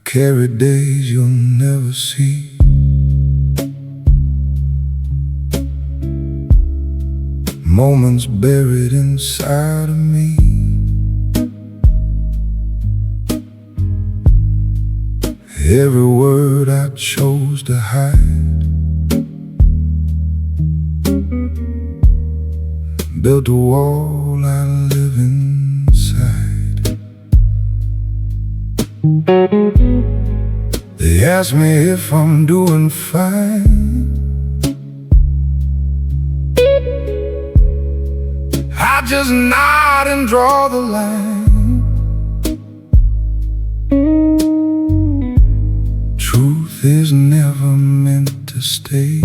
Carry days you'll never see. Moments buried inside of me. Every word I chose to hide. Built a wall I live inside. They ask me if I'm doing fine. I just nod and draw the line. Truth is never meant to stay.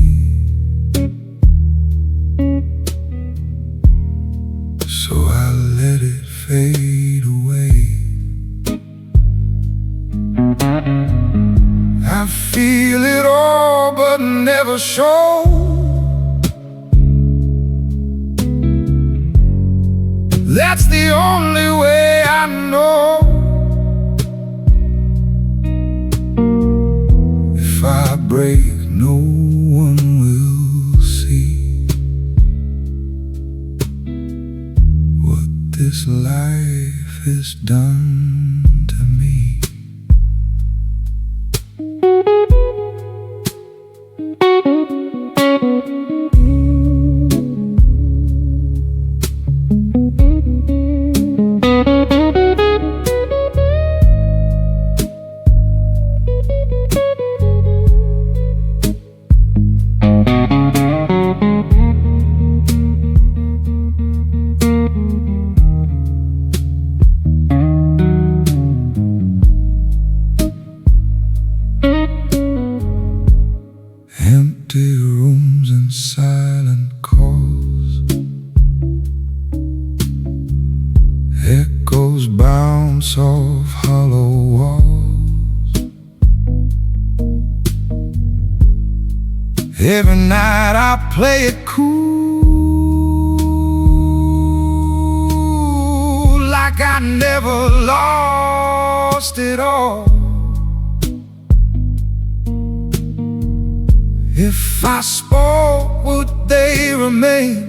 So I let it fade away. I feel it all but never show. That's the only way I know. If I break, no one will see what this life has done to me. Empty rooms and silent calls, echoes bounce off hollow walls. Every night I play it cool, like I never lost it all. If I spoke, would they remain?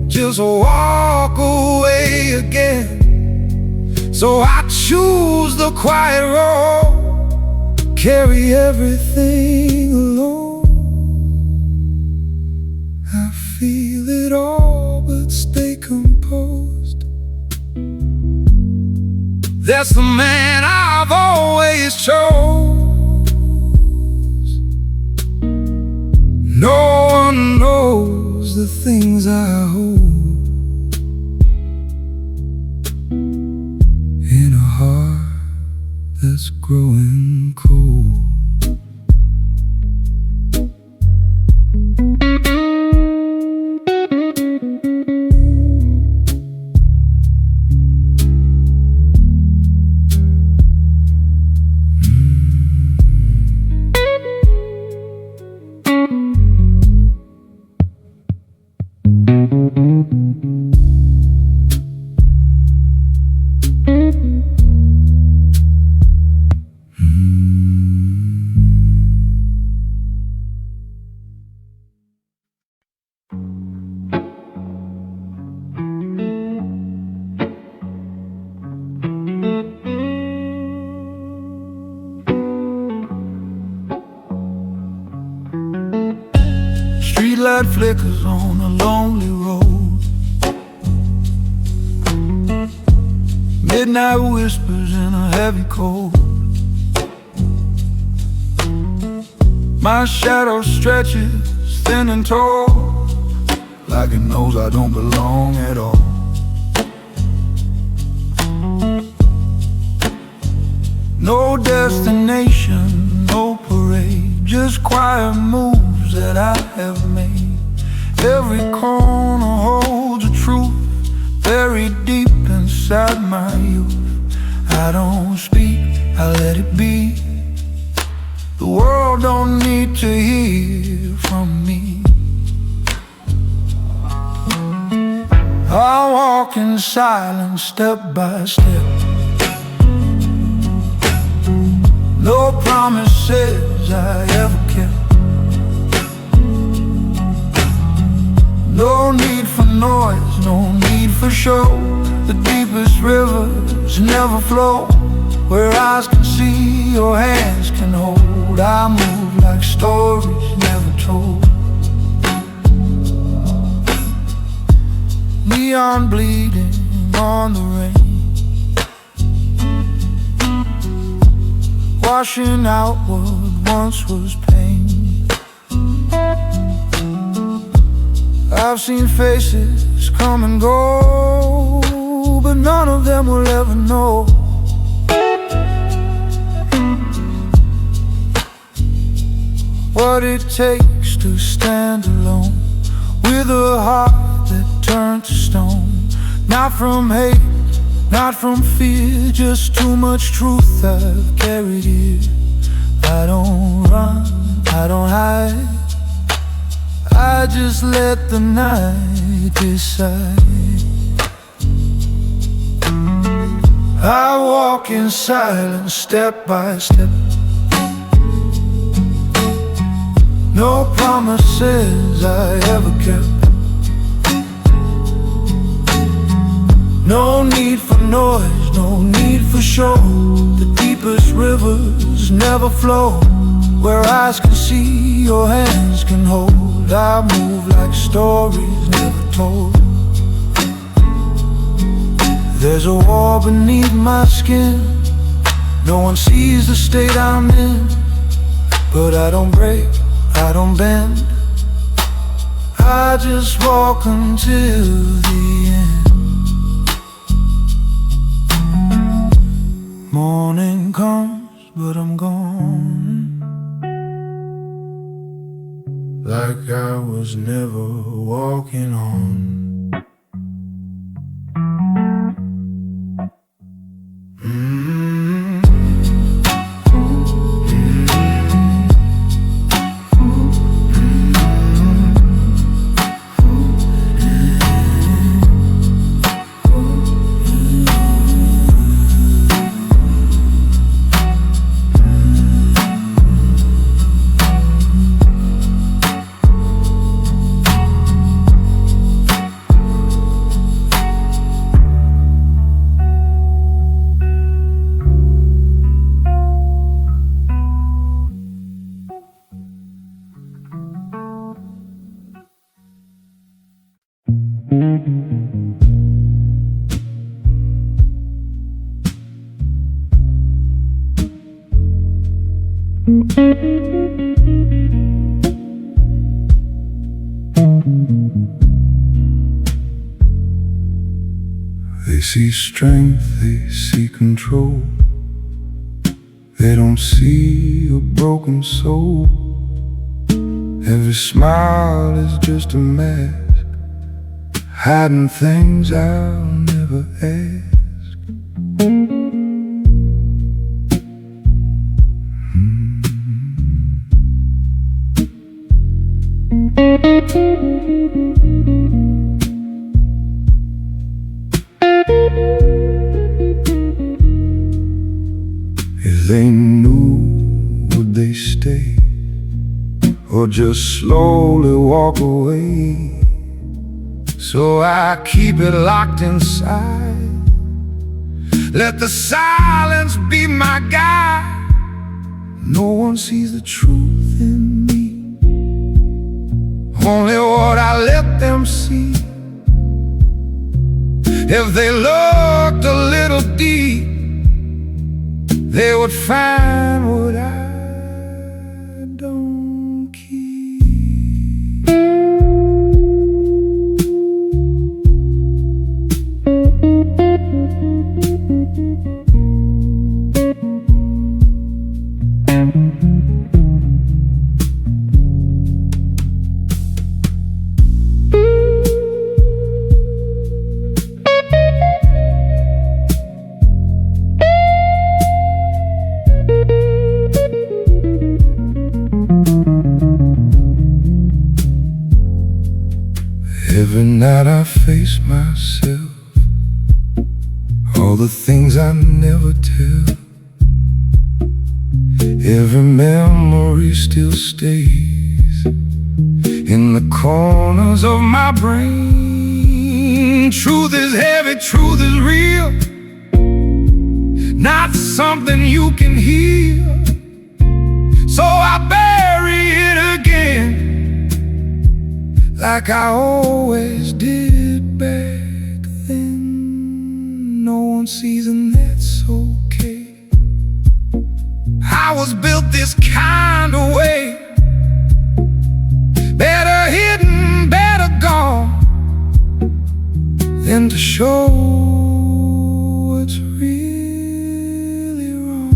Just walk away again. So I choose the quiet road, carry everything alone. I feel it all but stay composed. That's the man I've always chose. No one knows the things I hold in a heart that's growing cold. Streetlight flickers on a lonely road. Midnight whispers in a heavy cold. My shadow stretches thin and tall, like it knows I don't belong at all. No destination, no parade, just quiet moves that I have made. Every corner holds a truth buried deep inside my youth. I don't speak, I let it be. The world don't need to hear from me. I walk in silence, step by step. No promises I ever kept. No need for noise, no need for show. The deepest rivers never flow where eyes can see, your hands can hold. I move like stories never told. Neon bleeding on the rain, washing out what once was pain. I've seen faces come and go, but none of them will ever know what it takes to stand alone with a heart that turned to stone. Not from hate, not from fear, just too much truth I've carried here. I don't run, I don't hide, I just let the night decide. I walk in silence, step by step. No promises I ever kept. No need for noise, no need for show. The deepest rivers never flow where eyes can see, your hands can hold. I move like stories never told. There's a war beneath my skin. No one sees the state I'm in, but I don't break, I don't bend. I just walk until the end. Morning comes, but I'm gone, like I was never walking on. They see strength, they see control. They don't see a broken soul. Every smile is just a mask, hiding things I'll never ask. If they knew, would they stay, or just slowly walk away? So I keep it locked inside, let the silence be my guide. No one sees the truth in me, only what I let them see. If they looked a little deep, they would find what I don't keep. Every night I face myself, all the things I never tell. Every memory still stays in the corners of my brain. Truth is heavy, truth is real, not something you can heal. So I bury it again, like I always did back then. No one sees and that's okay. I was built this kind of way, better hidden, better gone, than to show what's really wrong.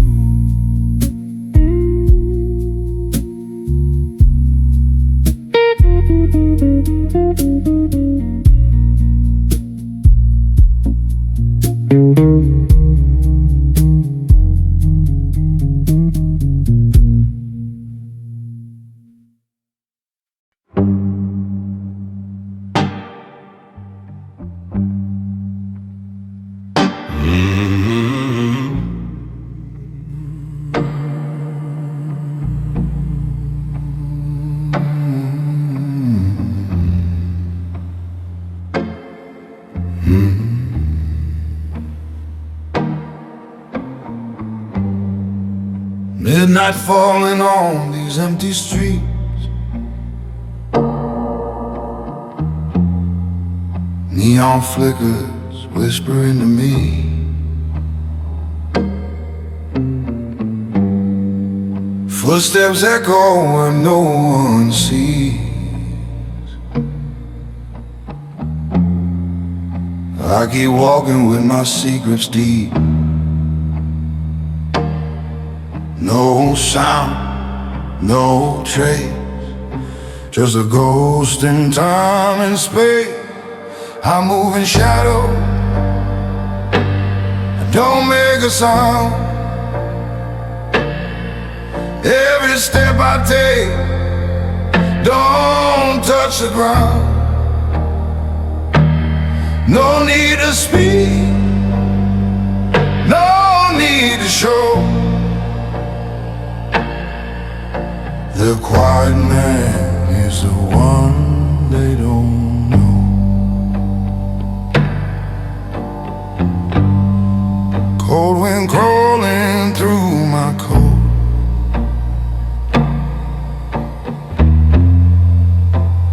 Midnight falling on these empty streets, neon flickers whispering to me. Footsteps echo where no one sees. I keep walking with my secrets deep. No sound, no trace, just a ghost in time and space. I move in shadow, I don't make a sound. Every step I take don't touch the ground. No need to speak, no need to show. The quiet man is the one they don't know. Cold wind crawling through my coat,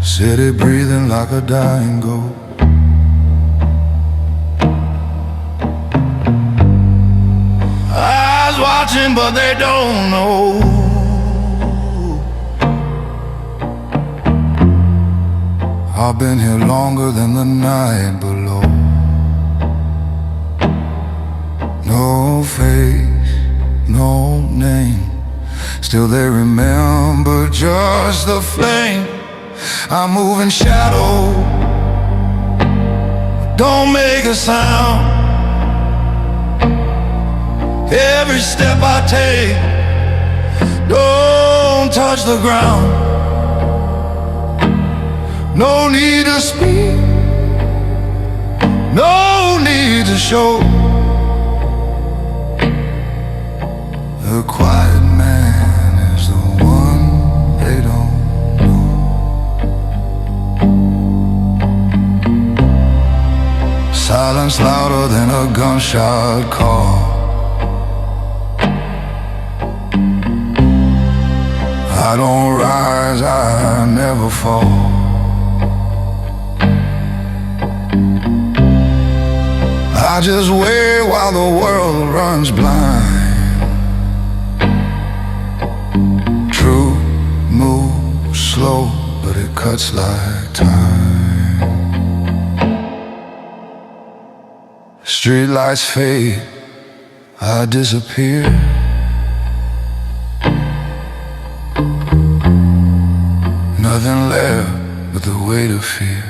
city breathing like a dying goat. Eyes watching but they don't know. I've been here longer than the night below. No face, no name, still they remember just the flame. I move in shadow, don't make a sound. Every step I take don't touch the ground. No need to speak, no need to show. The quiet man is the one they don't know. Silence louder than a gunshot call. I don't rise, I never fall. I just wait while the world runs blind. Truth moves slow, but it cuts like time. Streetlights fade, I disappear. Nothing left but the weight of fear.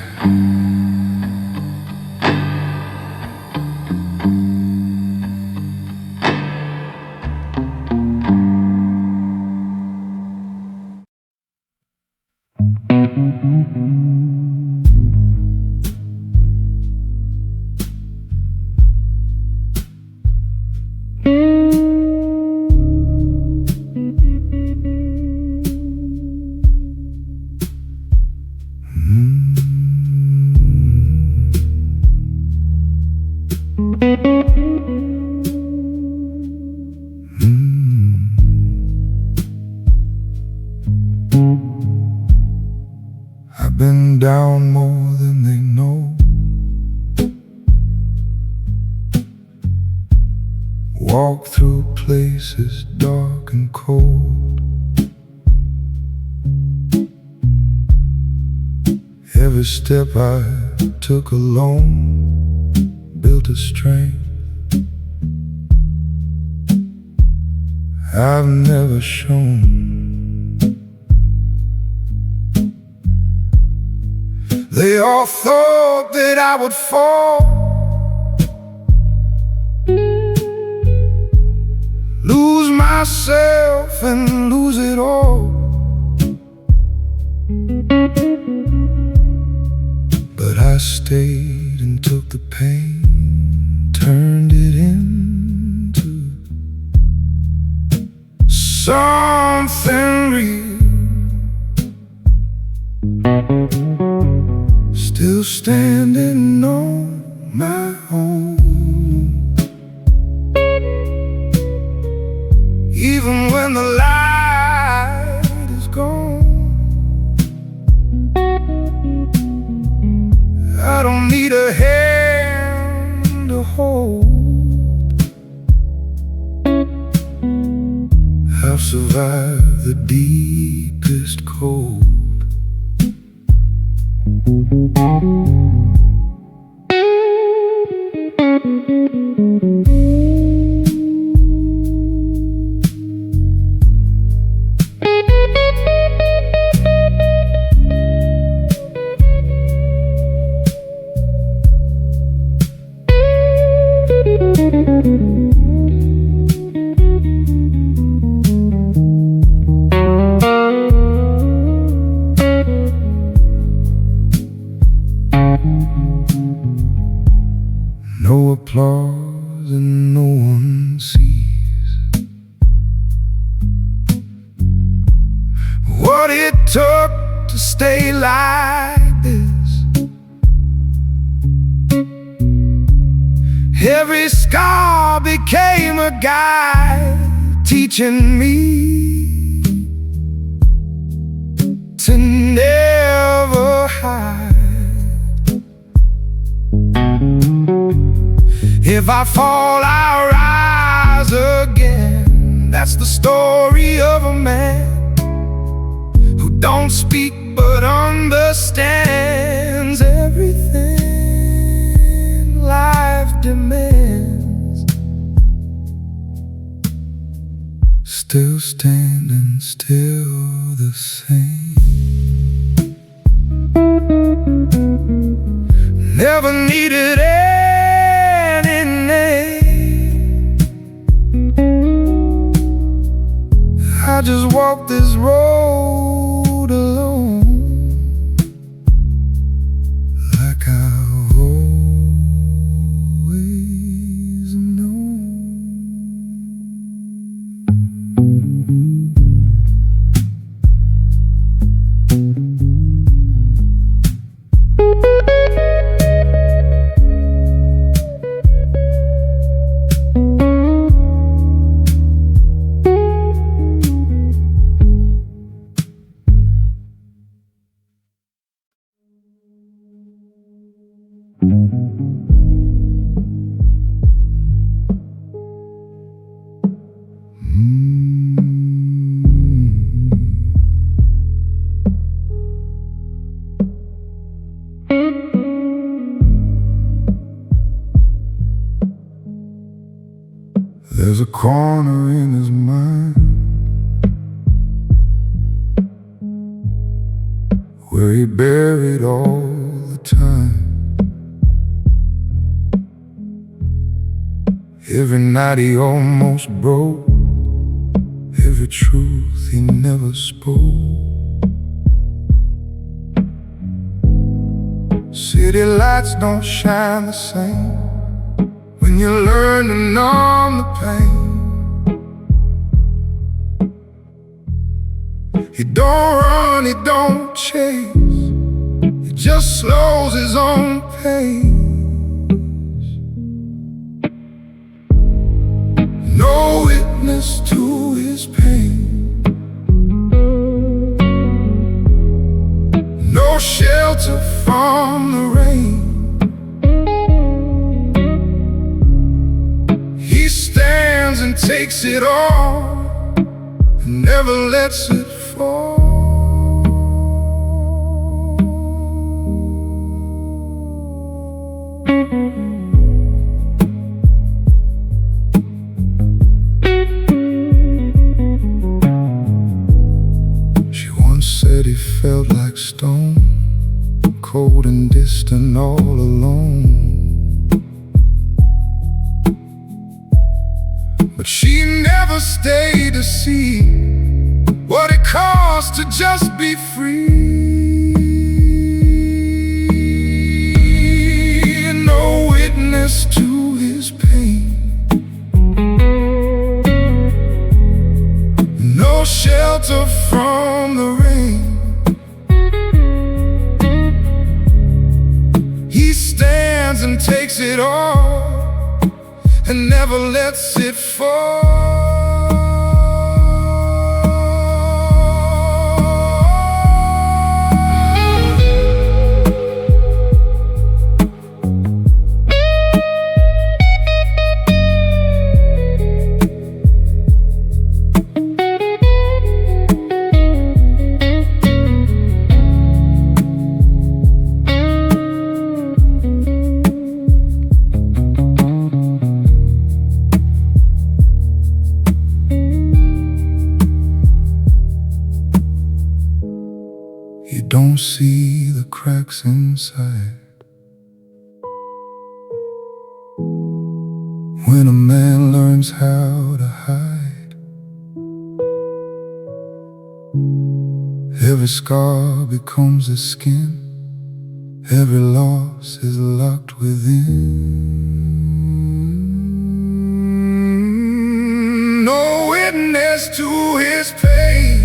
been down more than they know. Walk through places dark and cold. Every step I took alone built a strength I've never shown. They all thought that I would fall, lose myself and lose it all. But I stayed and took the pain, turned it into something real. Still standing on my own, even when the light is gone. I don't need a hand to hold. I've survived the deepest cold. No applause and no one sees what it took to stay like this. Every scar became a guide, teaching me to never hide. If I fall, I'll rise again. That's the story of a man who don't speak but understands everything life demands. Still standing, still the same. Never needed any name. I just walk this road alone, like I've always known. There's a corner in his mind where he buried all the time. Every night he almost broke, every truth he never spoke. City lights don't shine the same when you learn to numb the pain. He don't run, he don't chase, he just slows his own pace. No witness to his pain, no share takes it all and never lets it fall. She once said he felt like stone, cold and distant, all alone. But she never stayed to see what it costs to just be free. No witness to his pain, no shelter from the rain. He stands and takes it all and never lets it fall. You don't see the cracks inside. When a man learns how to hide, every scar becomes a skin, every loss is locked within. No witness to his pain,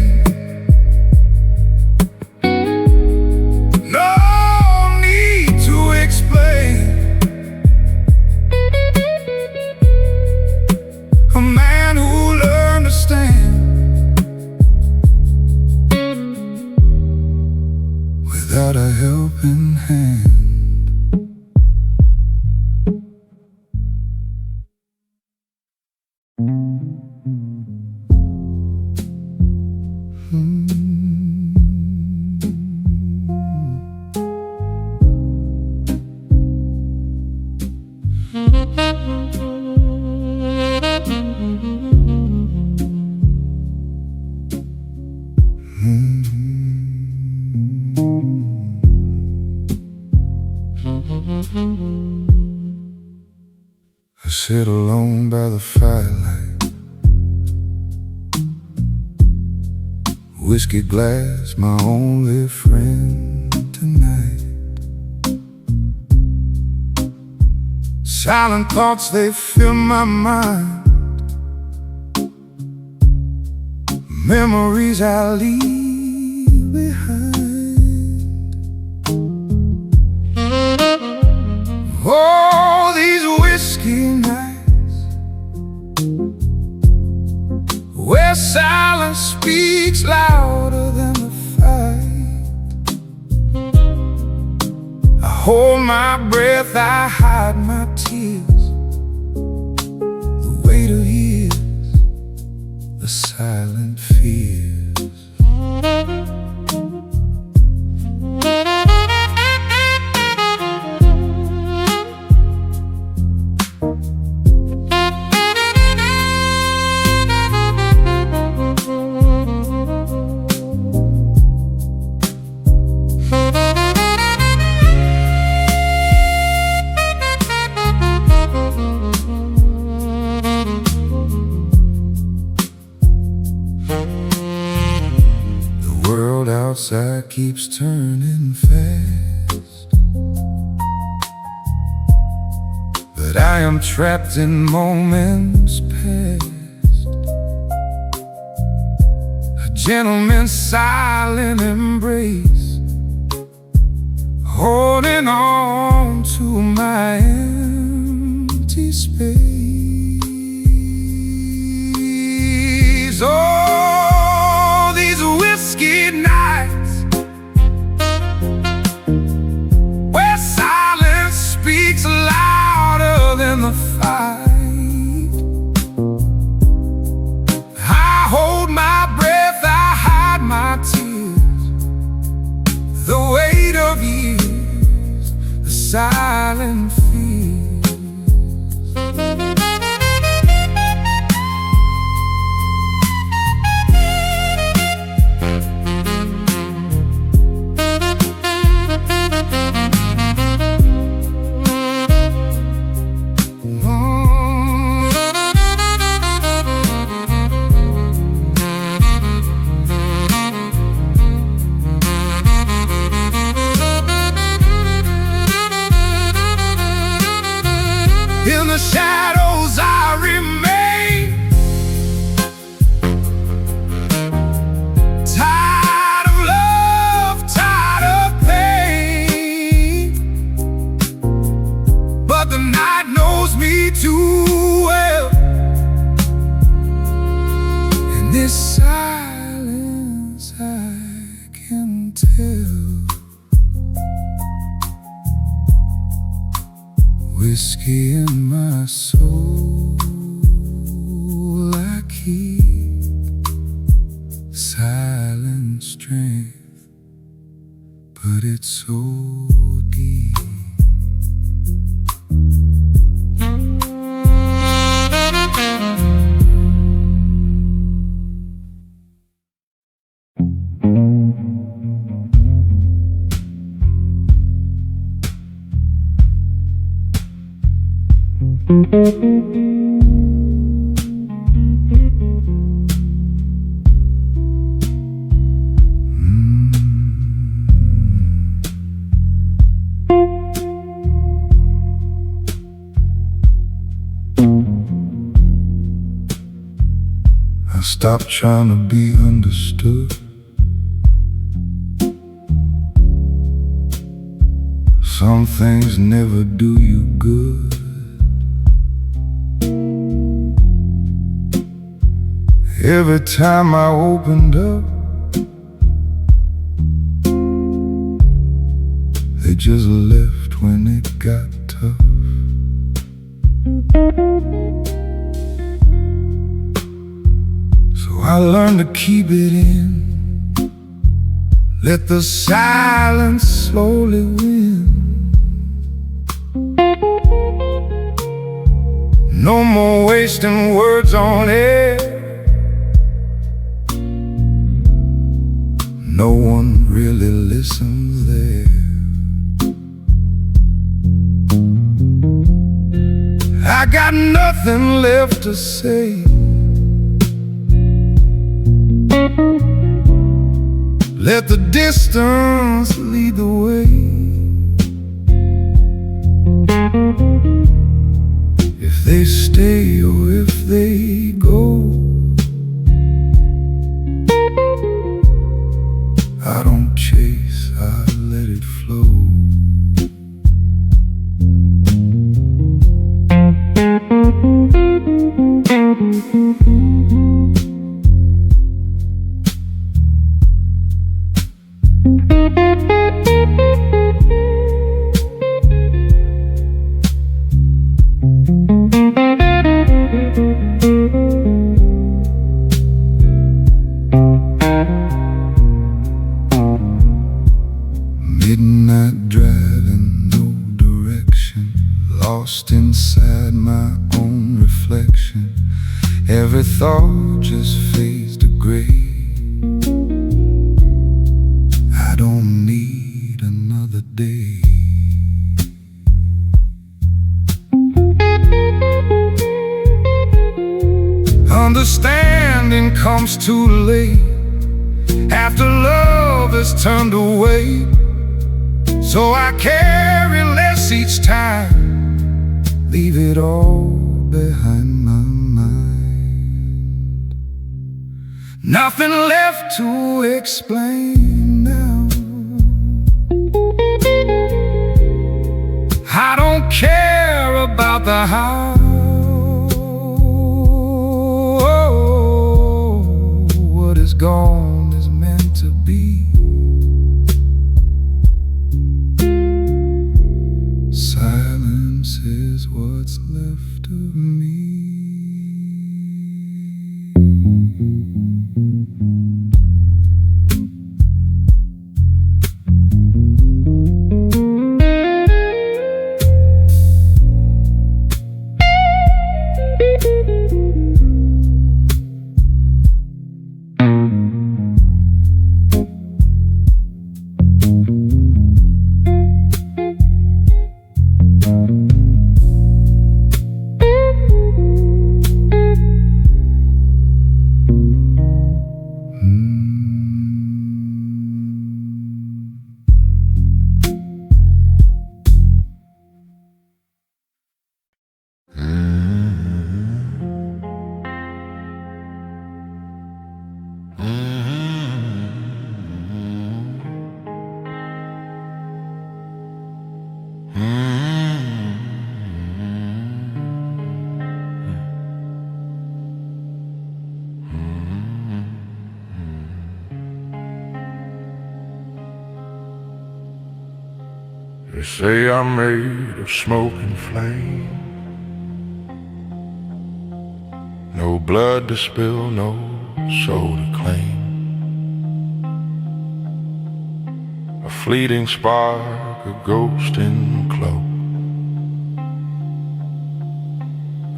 without a helping hand. I sit alone by the firelight, whiskey glass, my only friend tonight. Silent thoughts, they fill my mind, memories I leave behind. Oh, these whiskey nights, where silence speaks louder than the fight. I hold my breath, I hide my tears, the weight of years, the silent fears. Outside keeps turning fast, but I am trapped in moments past. A gentleman's silent embrace, holding on to my empty space. Oh, these whiskey nights, where silence speaks louder than the fight. silent fears. In the shadows I remain, tired of love, tired of pain. But the night knows me too well. In this silence I can tell. Whiskey in my soul, I keep silent strength, but it's so deep. I stopped trying to be understood. Some things never do you good. Every time I opened up, they just left when it got tough. So I learned to keep it in, let the silence slowly win. No more wasting words on air. No one really listens there. I got nothing left to say. Let the distance lead the way. If they stay or if they go, I don't chase, I let it flow. Midnight driving, no direction, lost inside my own reflection. Every thought just fades to gray. I don't need another day. Understanding comes too late, after love has turned away. So I carry less each time, leave it all behind my mind. Nothing left to explain now. I don't care about the how. What is gone is meant to be. Silence is what's left of me. They say I'm made of smoke and flame, no blood to spill, no soul to claim. A fleeting spark, a ghost in cloak,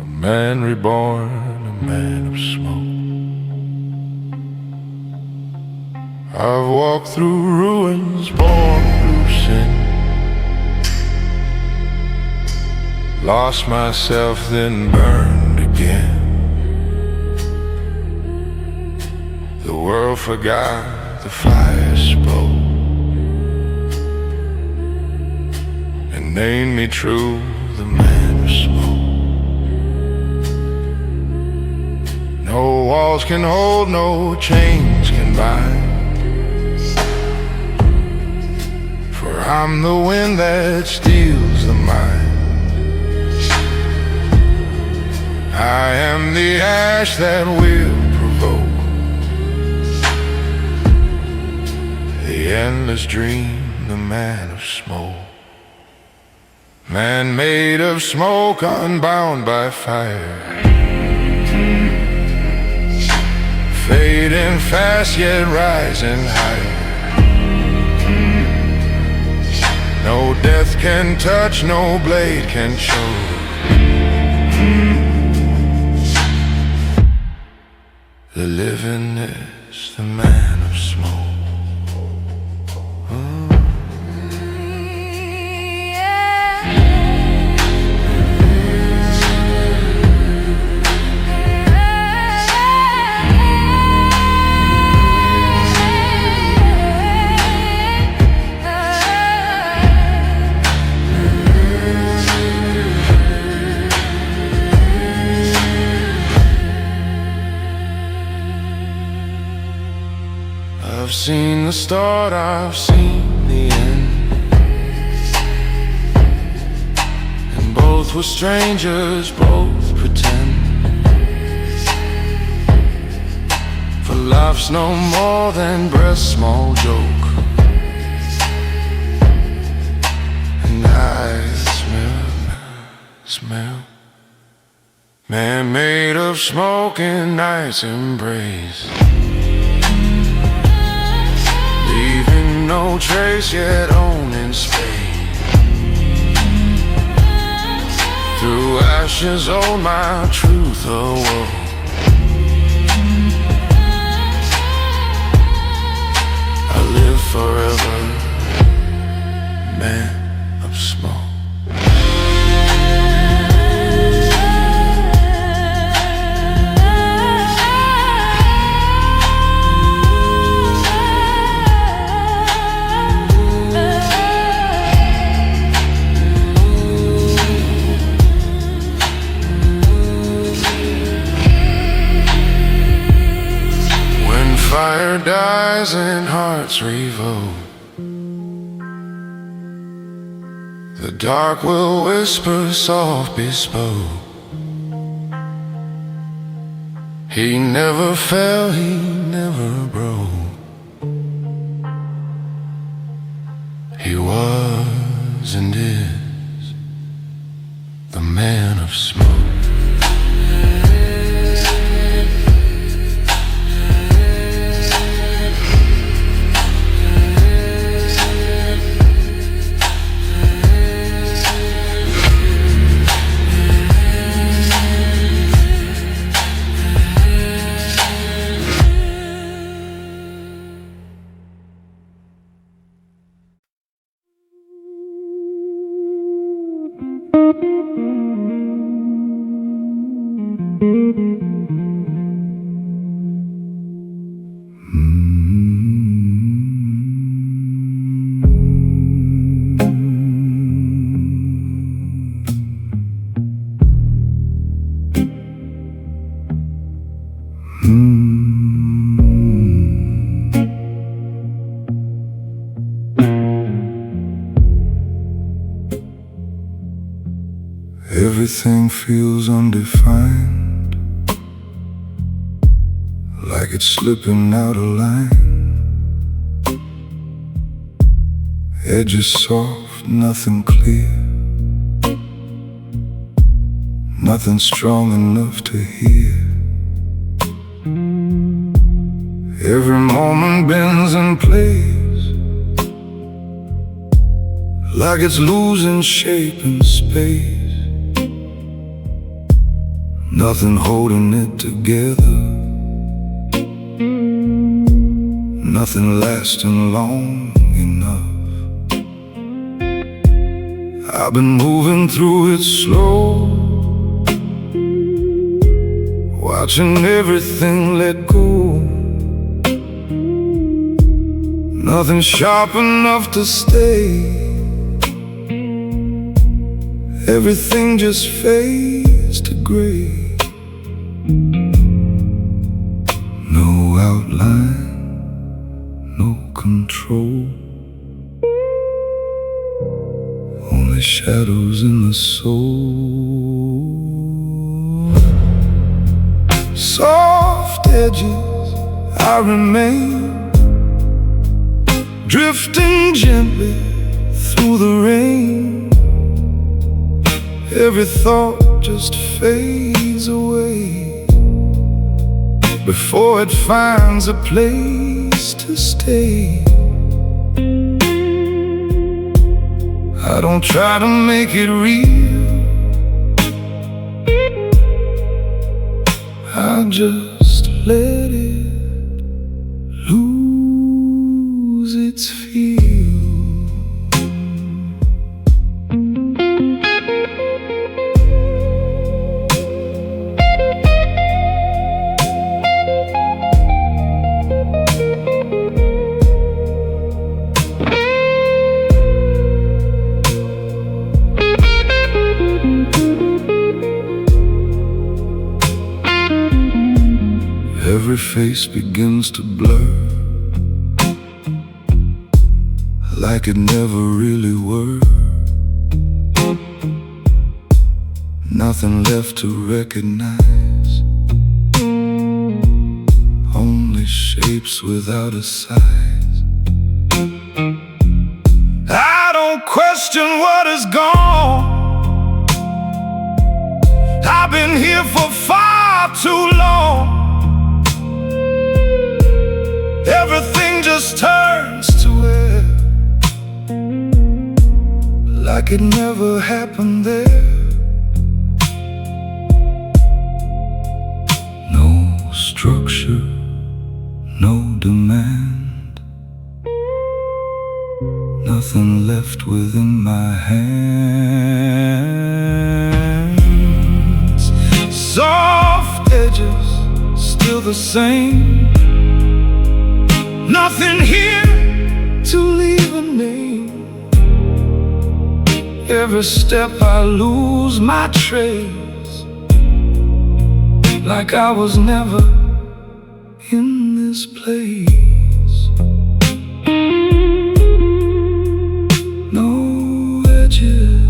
a man reborn, a man of smoke. I've walked through ruins, born through sin, lost myself, then burned again. The world forgot, the fire spoke, and named me true, the man of smoke. No walls can hold, no chains can bind, for I'm the wind that steals the mind. I am the ash that will provoke the endless dream, the man of smoke. Man made of smoke, unbound by fire, fading fast yet rising higher. No death can touch, no blade can show the living is the man of smoke. I've seen the start, I've seen the end, and both were strangers, both pretend. For life's no more than breath's small joke, and I smell man made of smoke in night's embrace, leaving no trace yet owning space. Through ashes old my truth awoke. I live forever, man of smoke. Fire dies and hearts revolt, the dark will whisper soft bespoke. He never fell, he never broke. He was and is the man of smoke. Everything feels undefined, like it's slipping out of line. Edges soft, nothing clear, nothing strong enough to hear. Every moment bends and plays, like it's losing shape in space. Nothing holding it together, nothing lasting long enough. I've been moving through it slow, watching everything let go. Nothing sharp enough to stay. Everything just fades to gray. No outline, no control, only shadows in the soul. Soft edges, I remain, drifting gently through the rain. Every thought just fades away before it finds a place to stay. I don't try to make it real, I just let it lose its feel. Every face begins to blur, like it never really were. Nothing left to recognize, only shapes without a size. I don't question what is gone, I've been here for far too long. Everything just turns to air, like it never happened there. No structure, no demand, nothing left within my hands. Soft edges, still the same, nothing here to leave a name. Every step I lose my trace, like I was never in this place. No edges,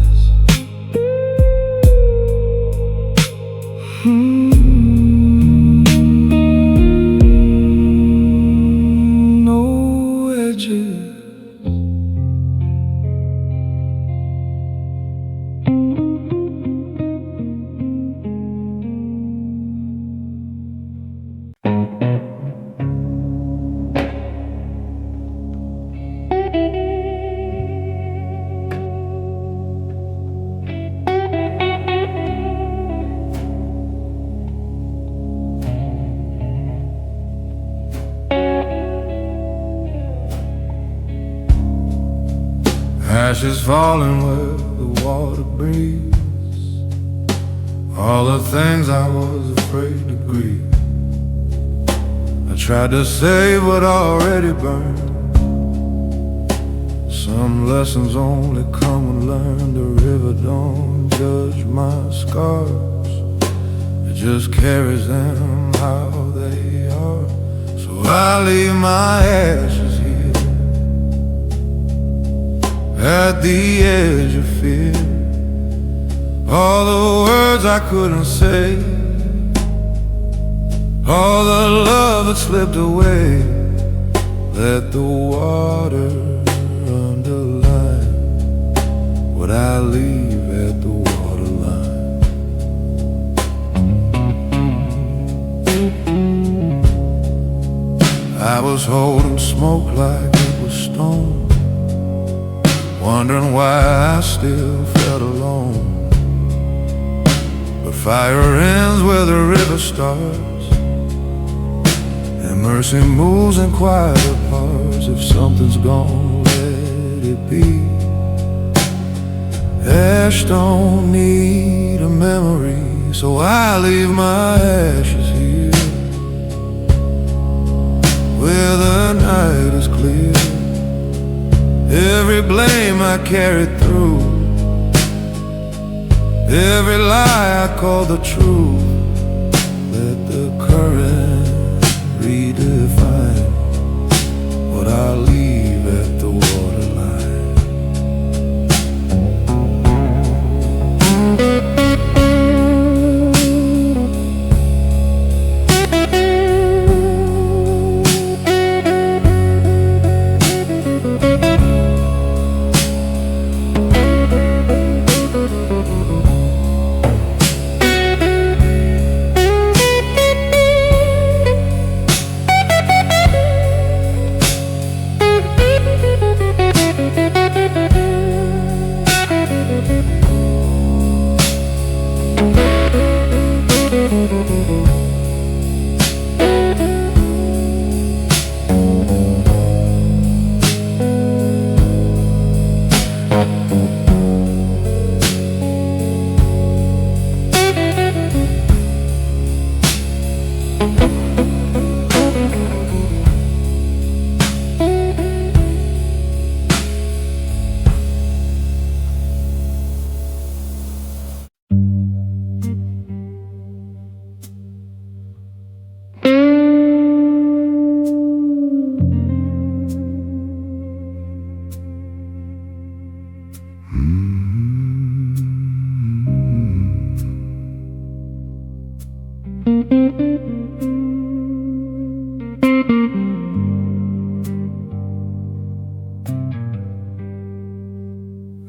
ashes falling where the water breathes. All the things I was afraid to grieve, I tried to save what already burned. Some lessons only come when learned. The river don't judge my scars, it just carries them how they are. So I leave my ashes here at the edge of fear, all the words I couldn't say, all the love that slipped away. Let the water underline what I leave at the waterline. I was holding smoke like it was stone, wondering why I still felt alone. But fire ends where the river starts, and mercy moves in quieter parts. If something's gone, let it be. Ash don't need a memory, so I leave my ashes here, where the night is clear. Every blame I carried through, every lie I called the truth. Let the current redefine what I leave at the waterline.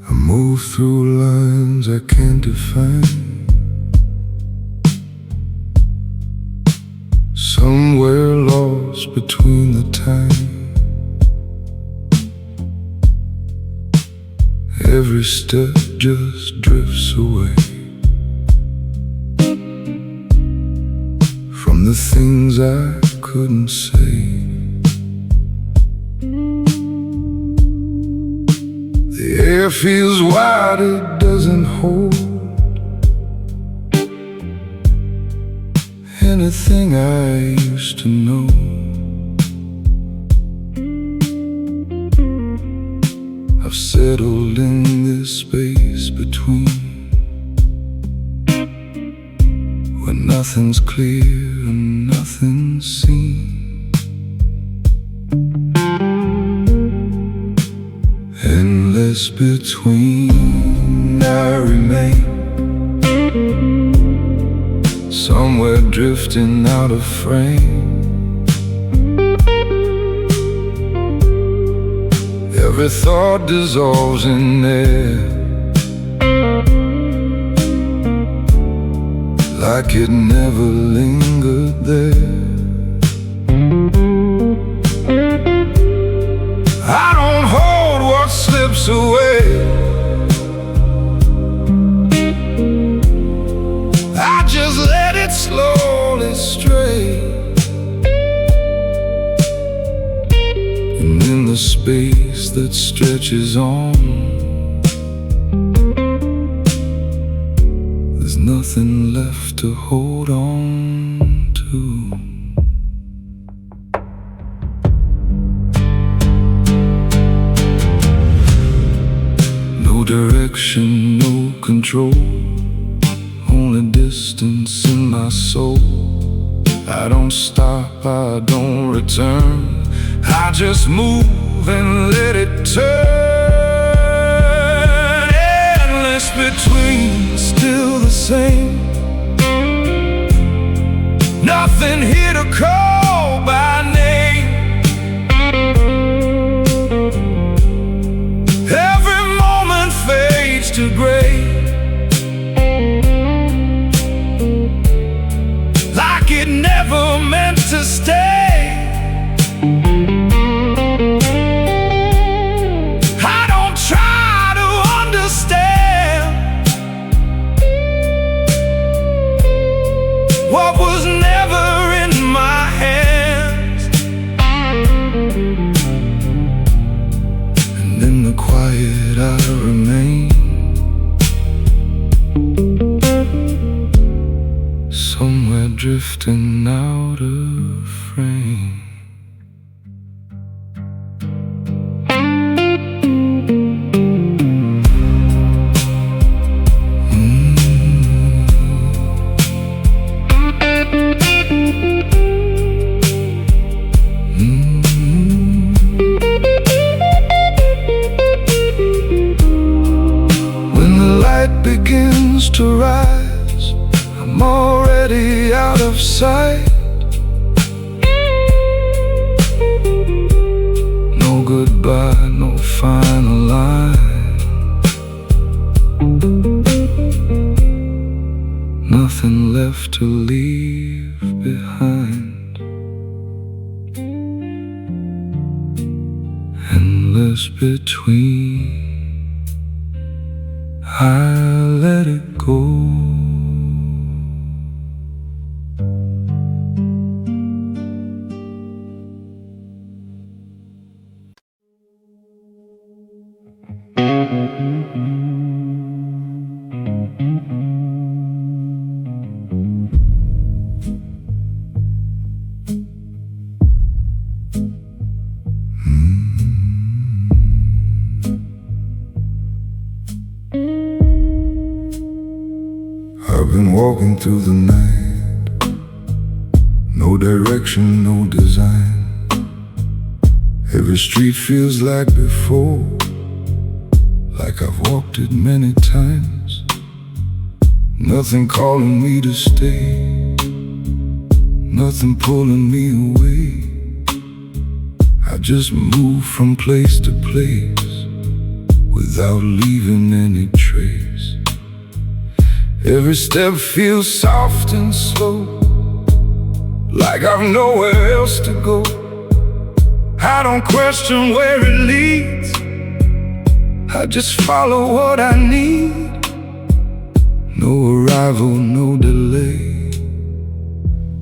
I move through lines I can't define, somewhere lost between the time. Every step just drifts away from the things I couldn't say. The air feels wide, it doesn't hold anything I used to know. I've settled in this space between, where nothing's clear and nothing's seen. Endless between, I remain somewhere drifting out of frame. Every thought dissolves in air, like it never lingered there. I don't hold what slips away, I just let it slowly stray. And in the space that stretches on, there's nothing left to hold on to. No direction, no control, only distance in my soul. I don't stop, I don't return, I just move and let it turn. Endless between is still the same. Nothing here to call by name. Every moment fades to gray, like it never meant to stay. I don't try to understand what was never in my hands. And in the quiet I remain, somewhere drifting out of frame. When the light begins to rise, I'm already out of sight. No goodbye, no final line. Nothing left to leave behind. Endless between, I let it go. I've been walking through the night, no direction, no design. Every street feels like before, like I've walked it many times. Nothing calling me to stay, nothing pulling me away. I just move from place to place without leaving any trace. Every step feels soft and slow, like I've nowhere else to go. I don't question where it leads, I just follow what I need. No arrival, no delay,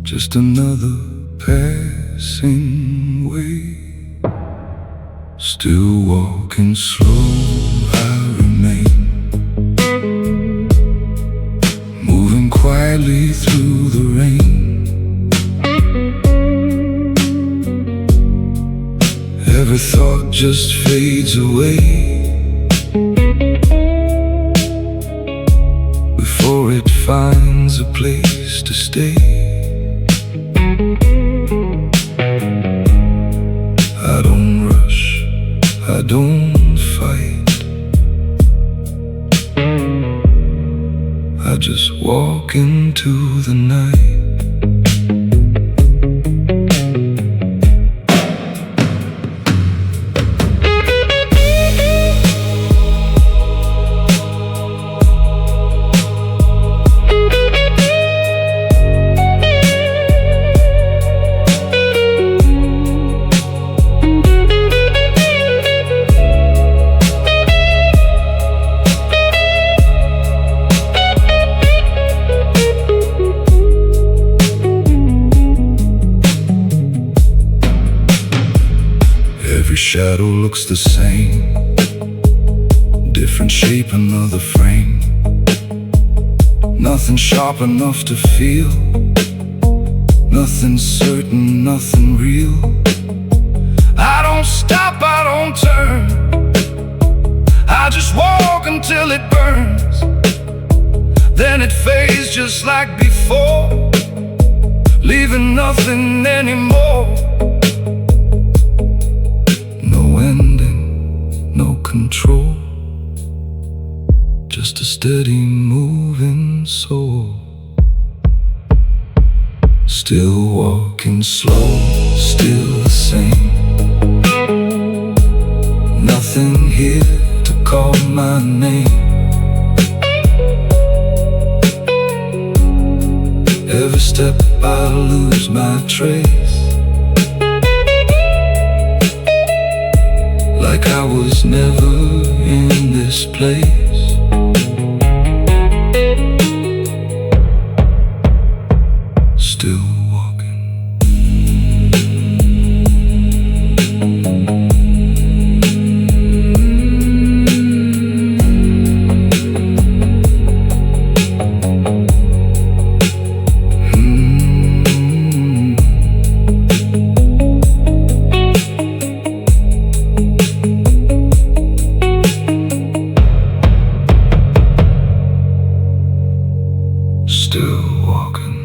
just another passing way. Still walking slow, I remain, moving quietly through the rain. Every thought just fades away before it finds a place to stay. I don't rush, I don't fight, I just walk into the night. Every shadow looks the same, different shape, another frame. Nothing sharp enough to feel, nothing certain, nothing real. I don't stop, I don't turn, I just walk until it burns. Then it fades just like before, leaving nothing anymore. No ending, no control, just a steady moving soul. Still walking slow, still the same. Nothing here to call my name. Every step I lose my trace, like I was never in this place. Still walking. Still walking.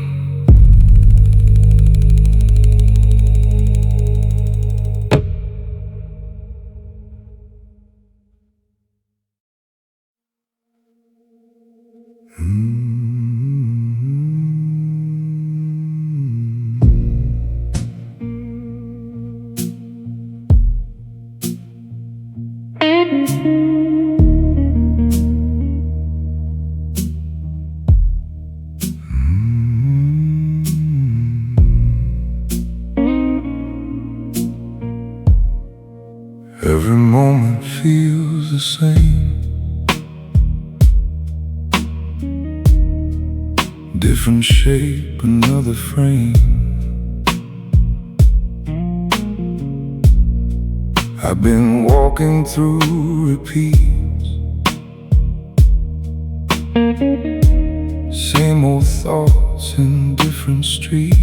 Every moment feels the same. Different shape, another frame. I've been walking through repeats. Same old thoughts in different streets.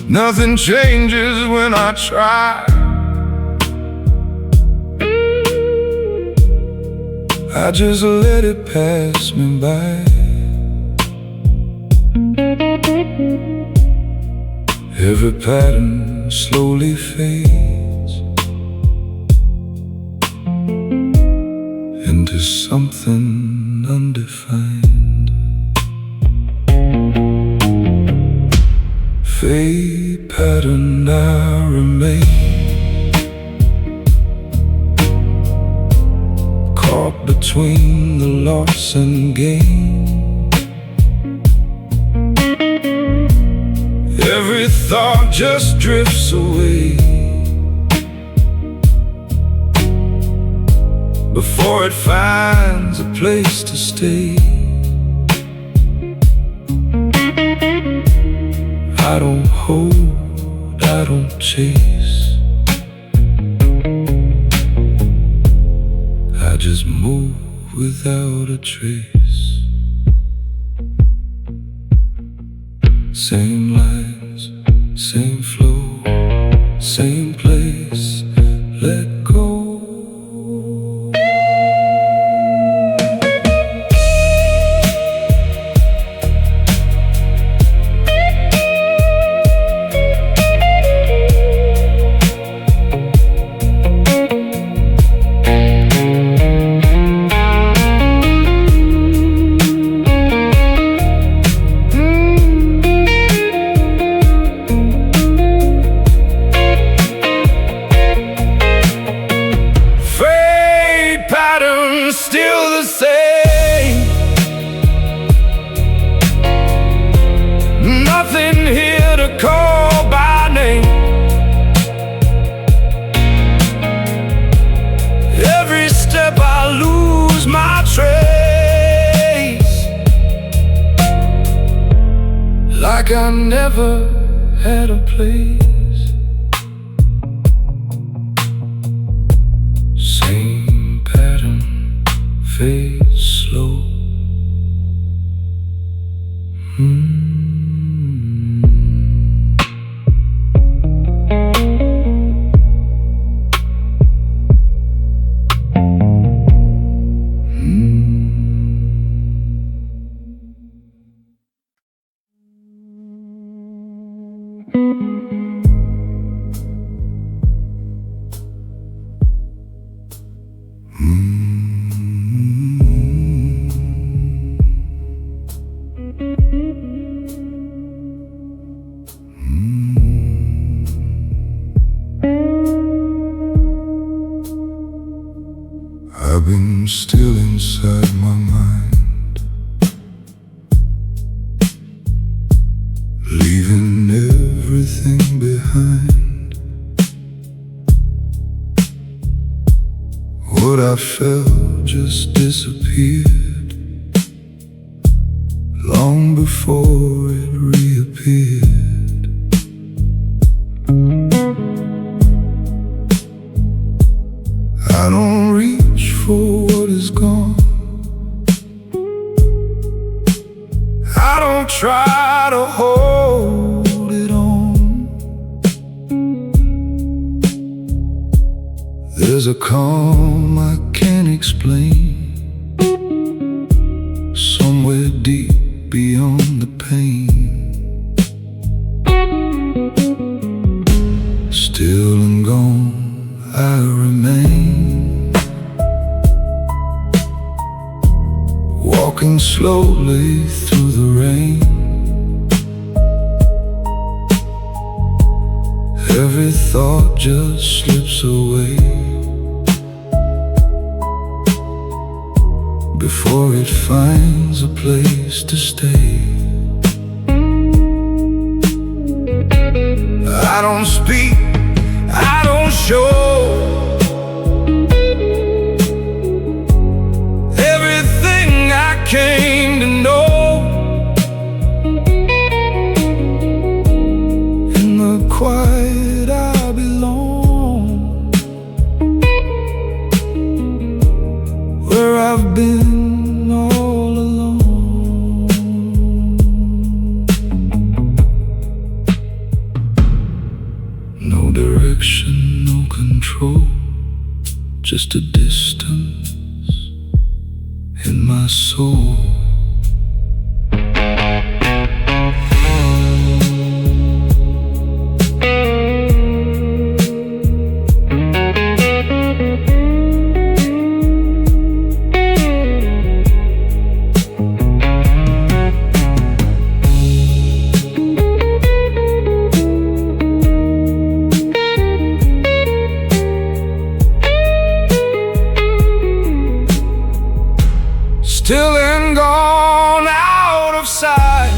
Nothing changes when I try. I just let it pass me by. Every pattern slowly fades into something undefined. Fade pattern, I remain caught between the loss and gain. Every thought just drifts away before it finds a place to stay. I don't hold, I don't chase. I just move without a trace. Same lines, same flow, same place. Let go. Still the same. Nothing here to call by name. Every step I lose my trace, like I never had a place. Same pattern, fade slow. I'm still inside my mind, leaving everything behind. What I felt just disappeared long before it reappeared. I don't reach for what is gone, I don't try to hold it on. There's a calm I can't explain, somewhere deep beyond the pain. Still and gone I remain, walking slowly through the rain. Every thought just slips away before it finds a place to stay. I don't speak, I don't show everything I came to know. In the quiet I belong, where I've been all alone. No direction, no control, just a distance in my soul. Still and gone out of sight,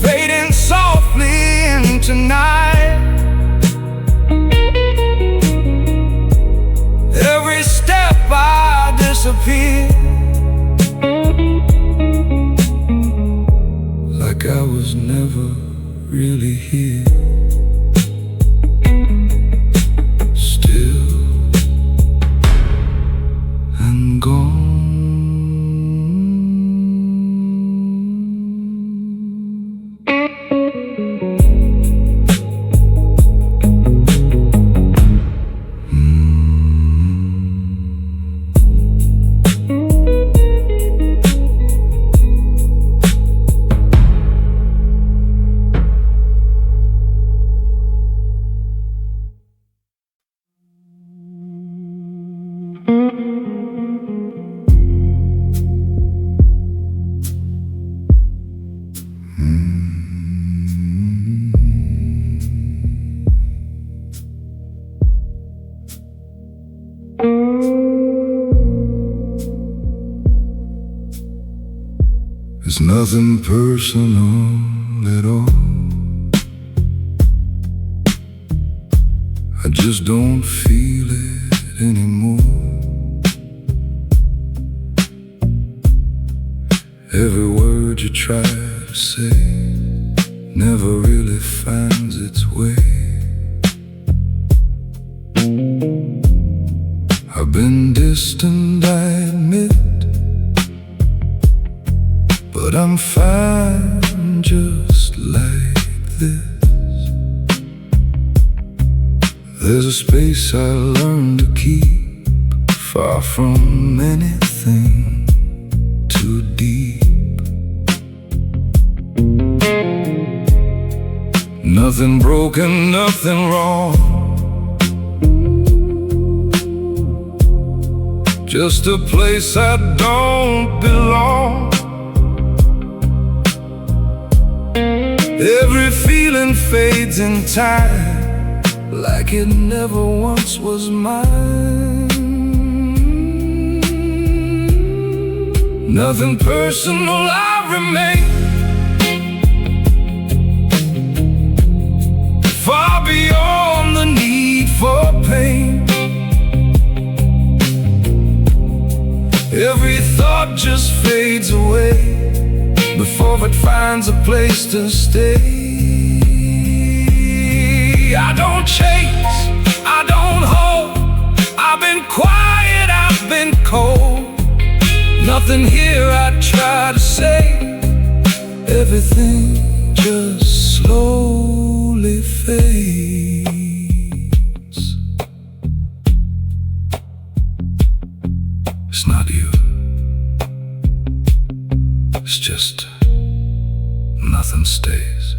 fading softly into night. Every step I disappear, like I was never really here. It's nothing personal at all, I just don't feel it anymore. Every word you try to say never really finds its way. I've been distant, I admit, but I'm fine just like this. There's a space I learned to keep, far from anything too deep. Nothing broken, nothing wrong, just a place I don't belong. Every feeling fades in time, like it never once was mine. Nothing personal, I remain far beyond the need for pain. Every thought just fades away before it finds a place to stay. I don't chase, I don't hold. I've been quiet, I've been cold. Nothing here I try to say. Everything just slowly fades. It's not you. It's just nothing stays.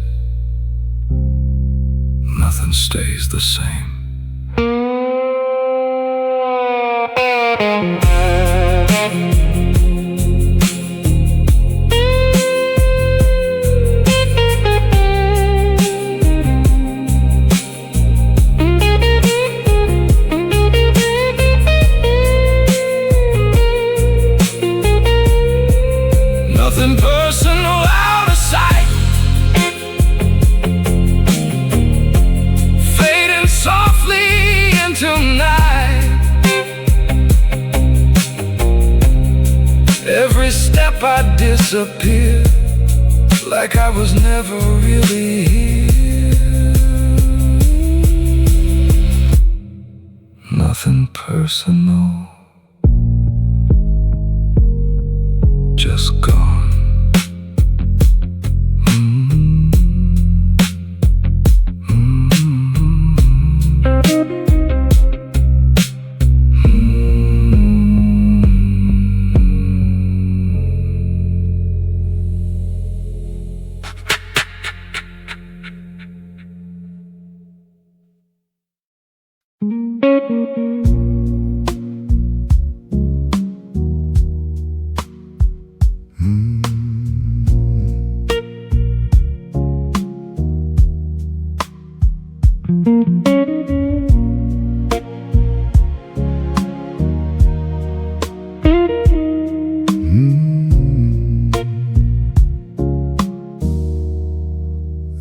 Nothing stays the same. Nothing personal, out of sight, fading softly into night. Every step I disappear, like I was never really here. Nothing personal, just gone.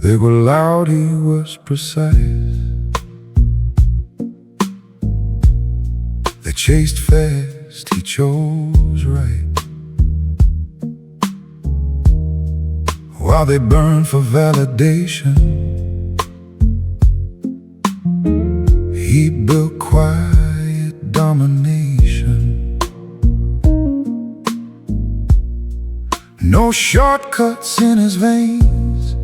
They were loud, he was precise. They chased fast, he chose right. While they burned for validation, he built quiet domination. No shortcuts in his veins,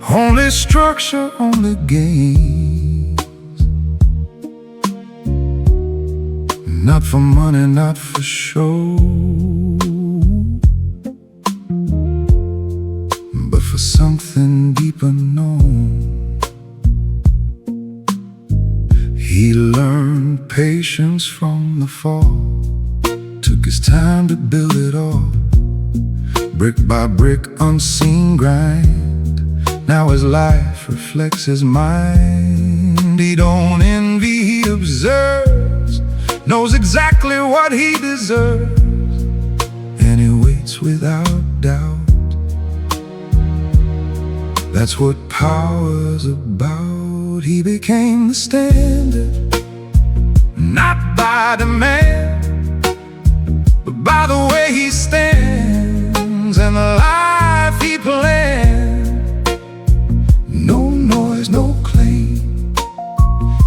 only structure, only gains. Not for money, not for show, but for something deeper known. He learned patience from the fall, took his time to build it all, brick by brick, unseen grind. Now his life reflects his mind. He don't envy, he observes, knows exactly what he deserves, and he waits without doubt. That's what power's about. He became the standard, not by demand, but by the way he stands and the life he plans. No noise, no claim,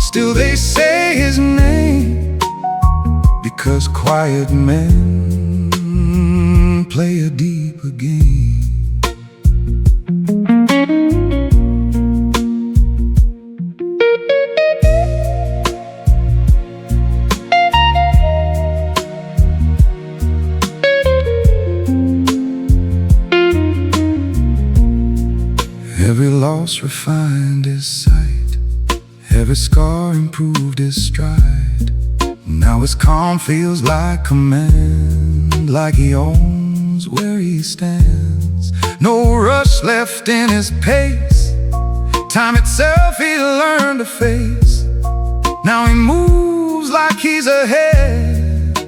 still they say his name, because quiet men play a deeper game. Every loss refined his sight, every scar improved his stride. Now his calm feels like command, like he owns where he stands. No rush left in his pace, Time itself he learned to face. Now he moves like he's ahead,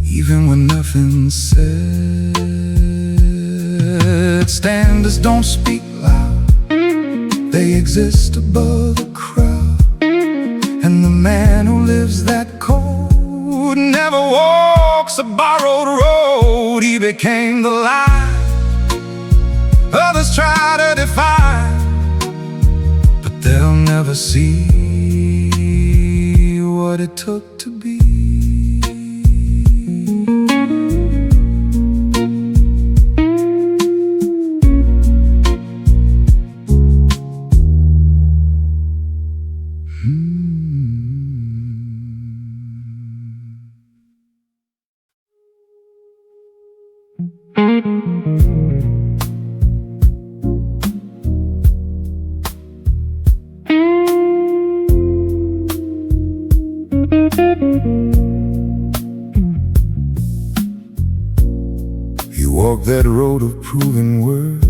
even when nothing's said. Standards don't speak loud, they exist above the crowd. And the man who lives that code never walks a borrowed road. He became the light others try to defy, but they'll never see what it took to be. He walked that road of proving worth,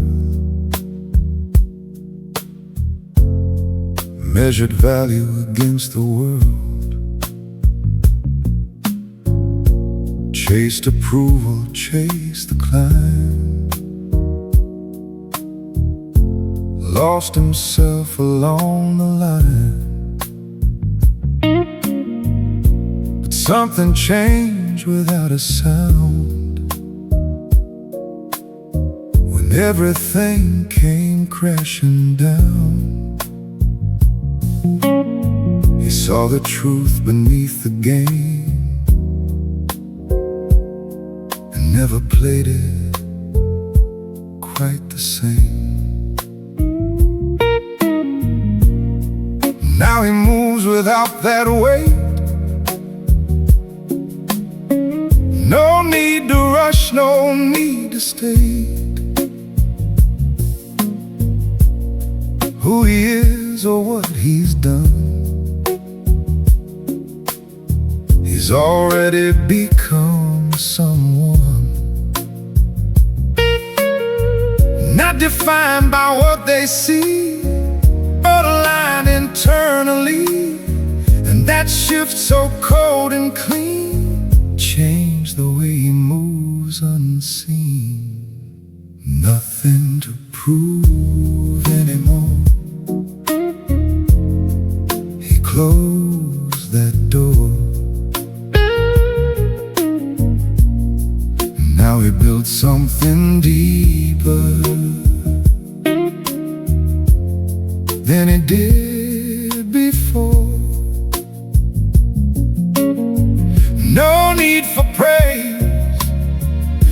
measured value against the world, chased approval, chased the climb, lost himself along the line. But something changed without a sound. Everything came crashing down. He saw the truth beneath the game and never played it quite the same. Now he moves without that weight. No need to rush, no need to stay. Who he is or what he's done, he's already become someone. Not defined by what they see, but aligned internally. And that shift so cold and clean changed the way he moves unseen. Nothing to prove anymore. Close that door. Now he built something deeper than he did before. No need for praise,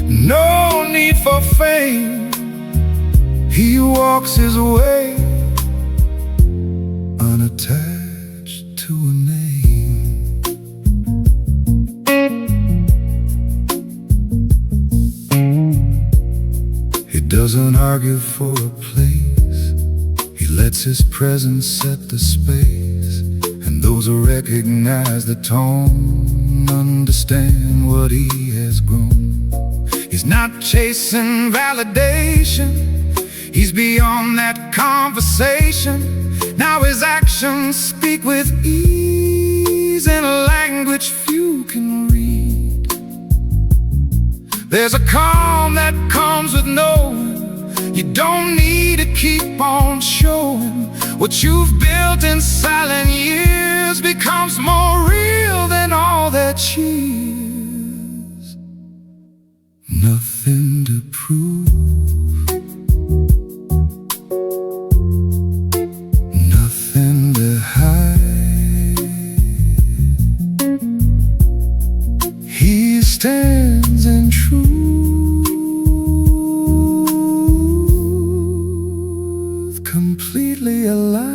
no need for fame. He walks his way unattached to a name. He doesn't argue for a place, he lets his presence set the space. And those who recognize the tone understand what he has grown. He's not chasing validation, he's beyond that conversation. Now his actions speak with ease in a language few can read. There's a calm that comes with knowing you don't need to keep on showing. What you've built in silent years becomes more real than all that cheers. Nothing to prove, stands in truth, completely aligned.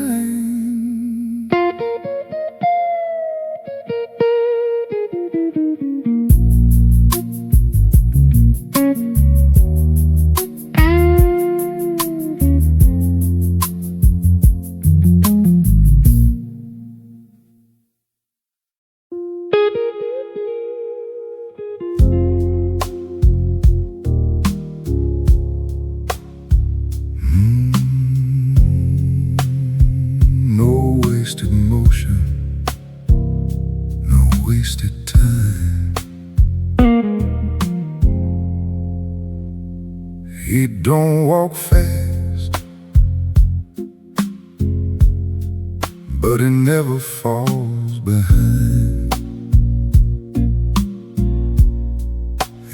He don't walk fast, but he never falls behind.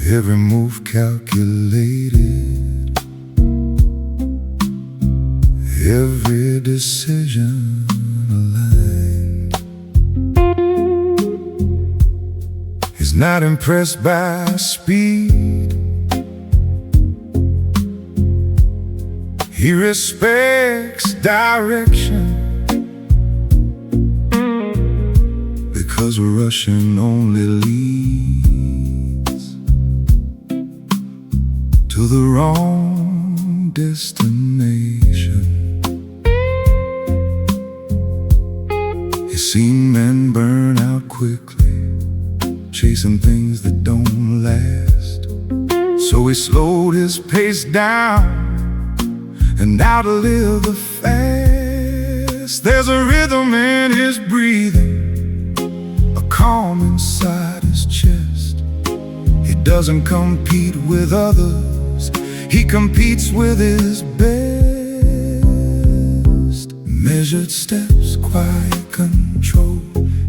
Every move calculated, every decision aligned. He's not impressed by speed, he respects direction, because rushing only leads to the wrong destination. He's seen men burn out quickly, chasing things that don't last. So he slowed his pace down and outlive the fast. There's a rhythm in his breathing, a calm inside his chest. He doesn't compete with others, he competes with his best. Measured steps, quiet control,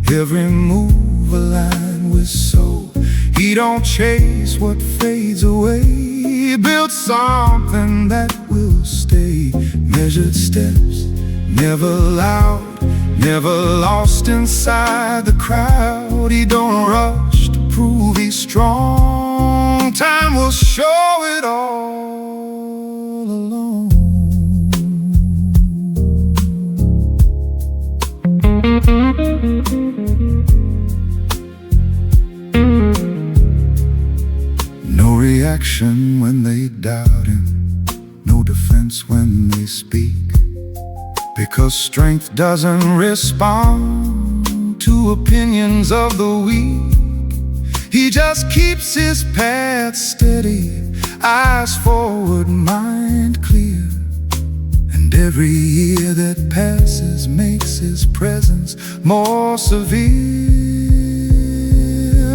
every move aligned with soul. He don't chase what fades away, he built something that will stay. Measured steps, never loud, never lost inside the crowd. He don't rush to prove he's strong, time will show it all along. No reaction when they doubt him, no defense when they speak, because strength doesn't respond to opinions of the weak. He just keeps his path steady, eyes forward, mind clear. And every year that passes makes his presence more severe.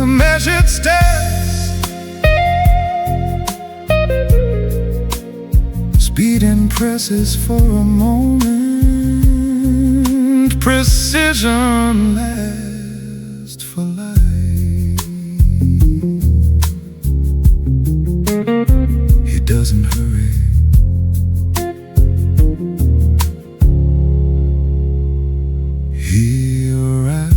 Measured steps, speed impresses for a moment, precision lasts for life. He doesn't hurry, he arrives.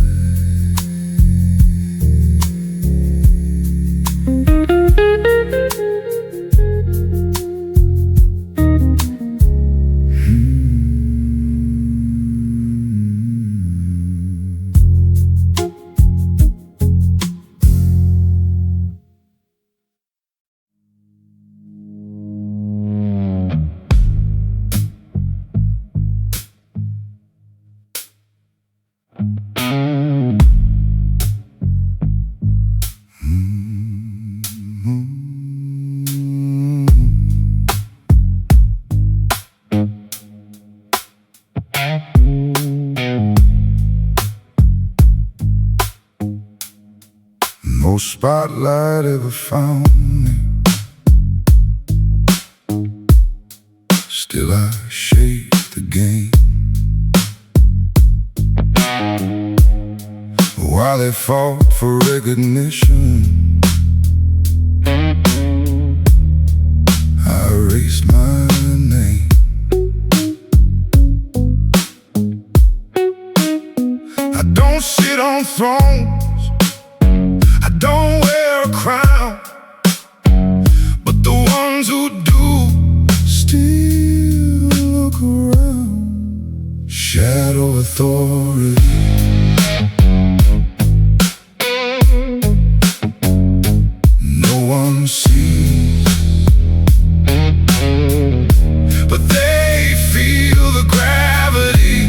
No spotlight ever found me, still I shape the game. While they fought for recognition, I erased my name. I don't sit on thrones, I don't wear a crown, but the ones who do still look around. Shadow authority, no one sees, but they feel the gravity.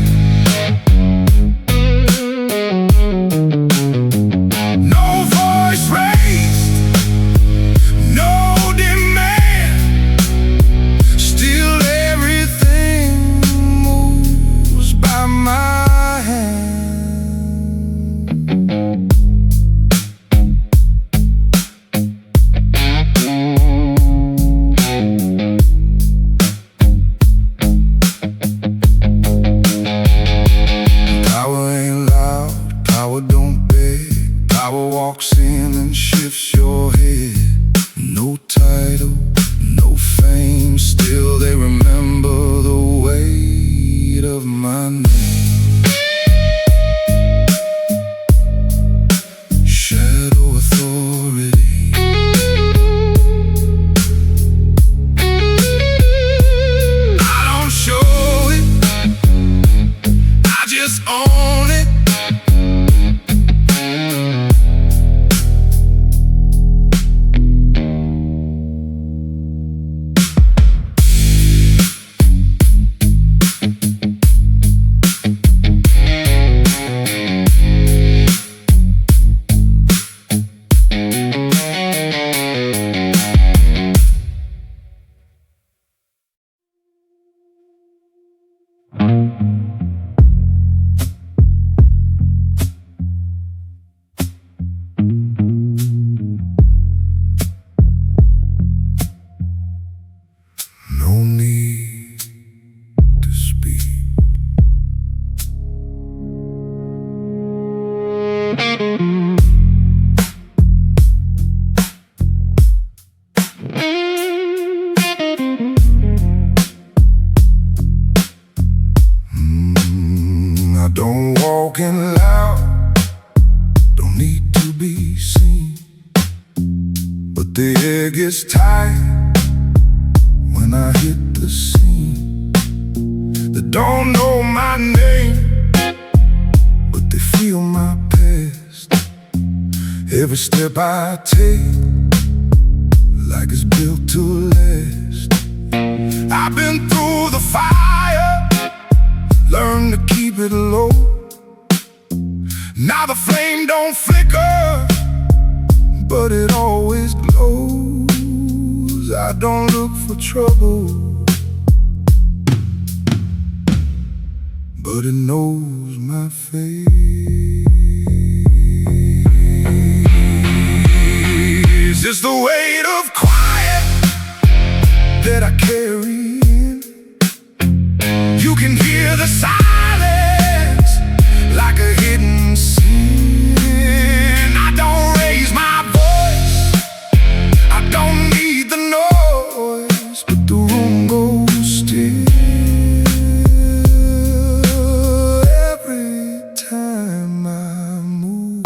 No voice raised, no demand, still everything moves by my hand. hair gets tight when I hit the scene. They don't know my name, but they feel my past. Every step I take, like it's built to last. I've been through the fire, learned to keep it low. Now the flame don't flicker, but it always glows. I don't look for trouble, but it knows my face. It's the weight of quiet that I carry in. You can hear the silence like a hidden sin. I don't raise my voice, I don't need the noise, but the room goes still every time I move.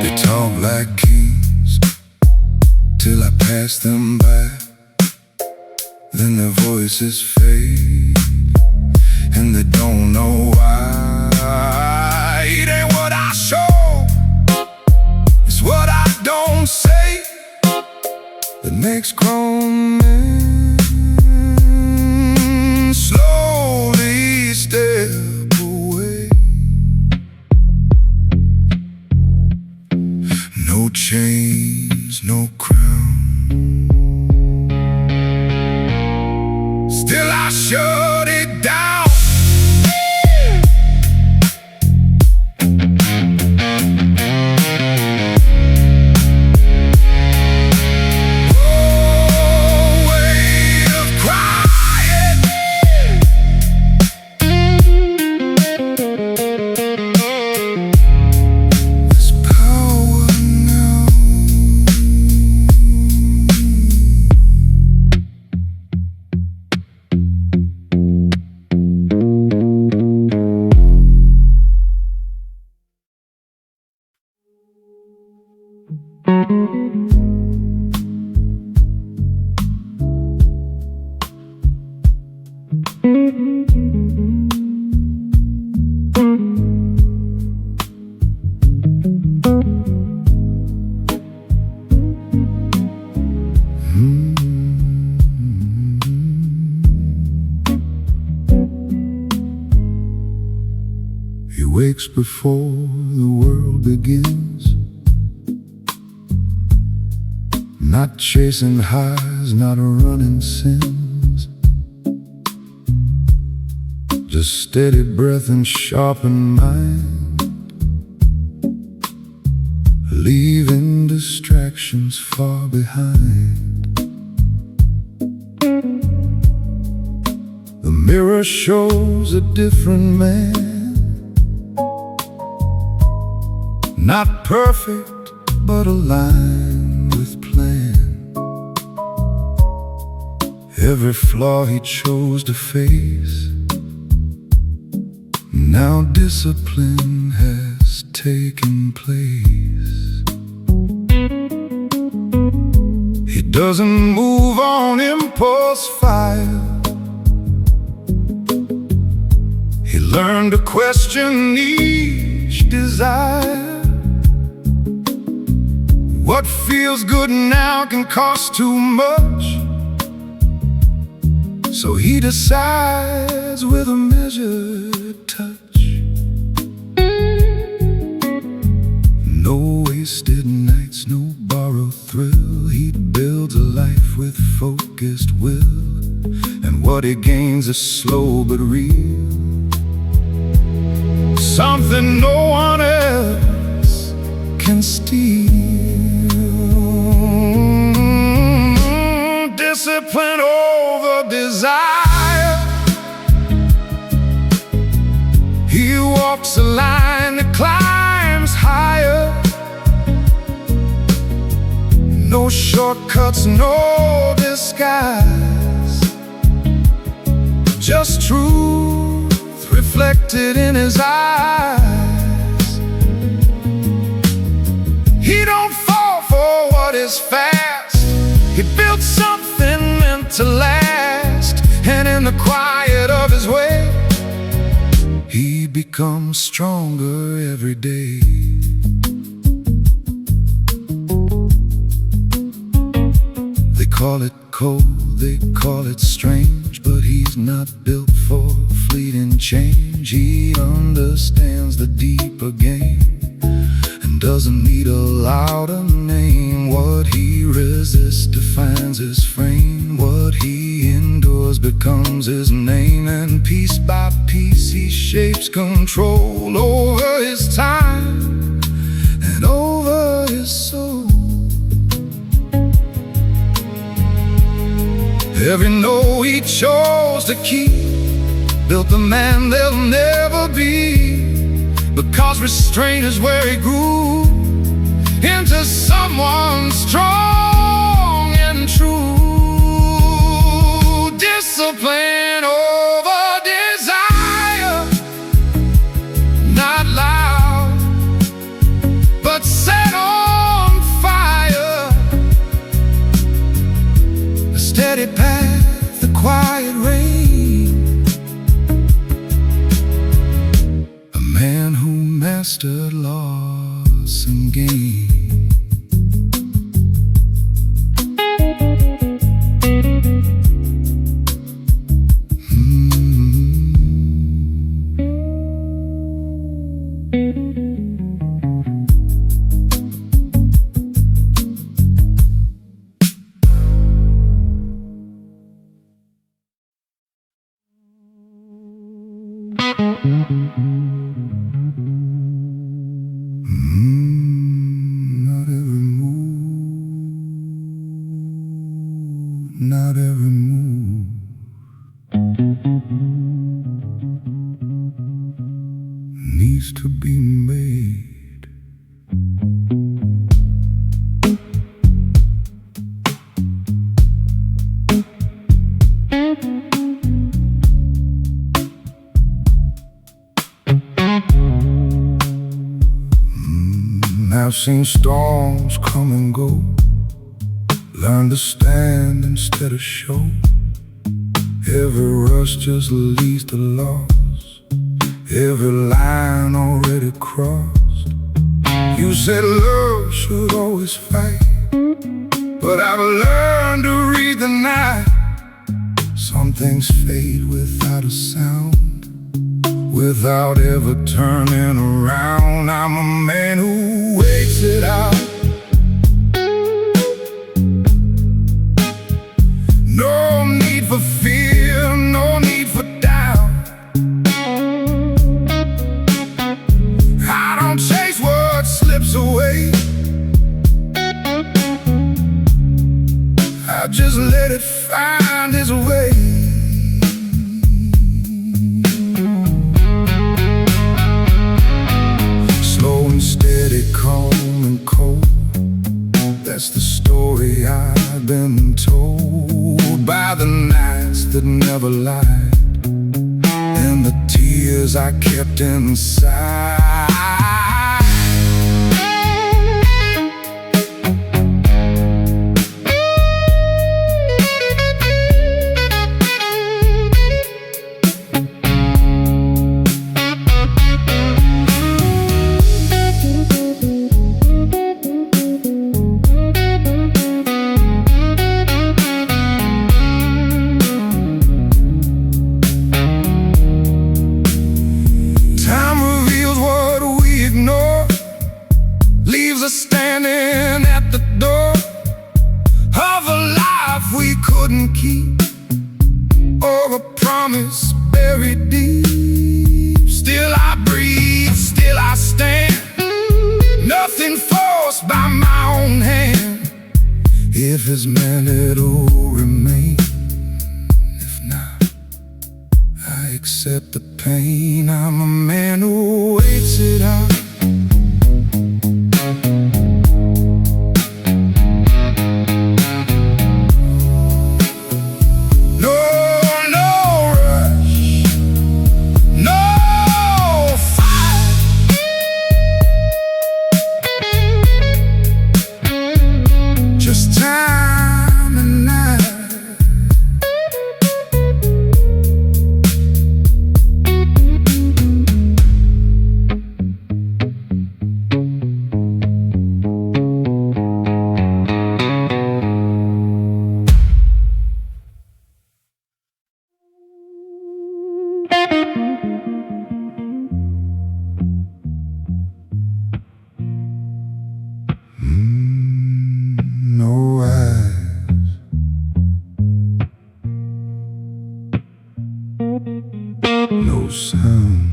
They talk like kings till I pass them by, then their voices fade, and they don't know why. It ain't what I show, it's what I don't say that makes grown men slowly step away. No chains, no crown, still I shut it down. Oh, way of crying. There's power now. He wakes before the world begins, not chasing highs, not running sins, just steady breath and sharpened mind, leaving distractions far behind. The mirror shows a different man, not perfect, but aligned with plan. Every flaw he chose to face, now discipline has taken place. He doesn't move on impulse fire. He learned to question each desire. What feels good now can cost too much, so he decides with a measured touch. No wasted nights, no borrowed thrill. He builds a life with focused will, and what he gains is slow but real, something no one else can steal. Discipline over desire. He walks a line that climbs higher. No shortcuts, no disguise. just truth reflected in his eyes. He don't fall for what is fast. He built something meant to last, and in the quiet of his way, he becomes stronger every day. They call it cold, they call it strange, but he's not built for fleeting change. He understands the deeper game and doesn't need a louder name. What he resists defines his frame. What he endures becomes his name. And piece by piece he shapes control over his time and over his soul. Every no he chose to keep built the man they'll never be, because restraint is where he grew into someone strong and true. Discipline over desire, not loud, but set on fire. A steady path, the quiet rain. A man who mastered loss and gain. Not every move, not every move needs to be made. I've seen storms come and go, learn to stand instead of show. Every rush just leads to loss, every line already crossed. You said love should always fight, but I've learned to read the night. Some things fade without a sound, without ever turning around. I'm a man who waits it out. No need for fear, no need for doubt. I don't chase what slips away, I just let it find its way. Calm and cold, that's the story I've been told by the nights that never lied and the tears I kept inside. Standing at the door of a life we couldn't keep, or a promise buried deep. Still I breathe, still I stand, nothing forced by my own hand. If it's meant it'll remain, if not, I accept the pain. I'm a man who waits it out. No rush, no sound.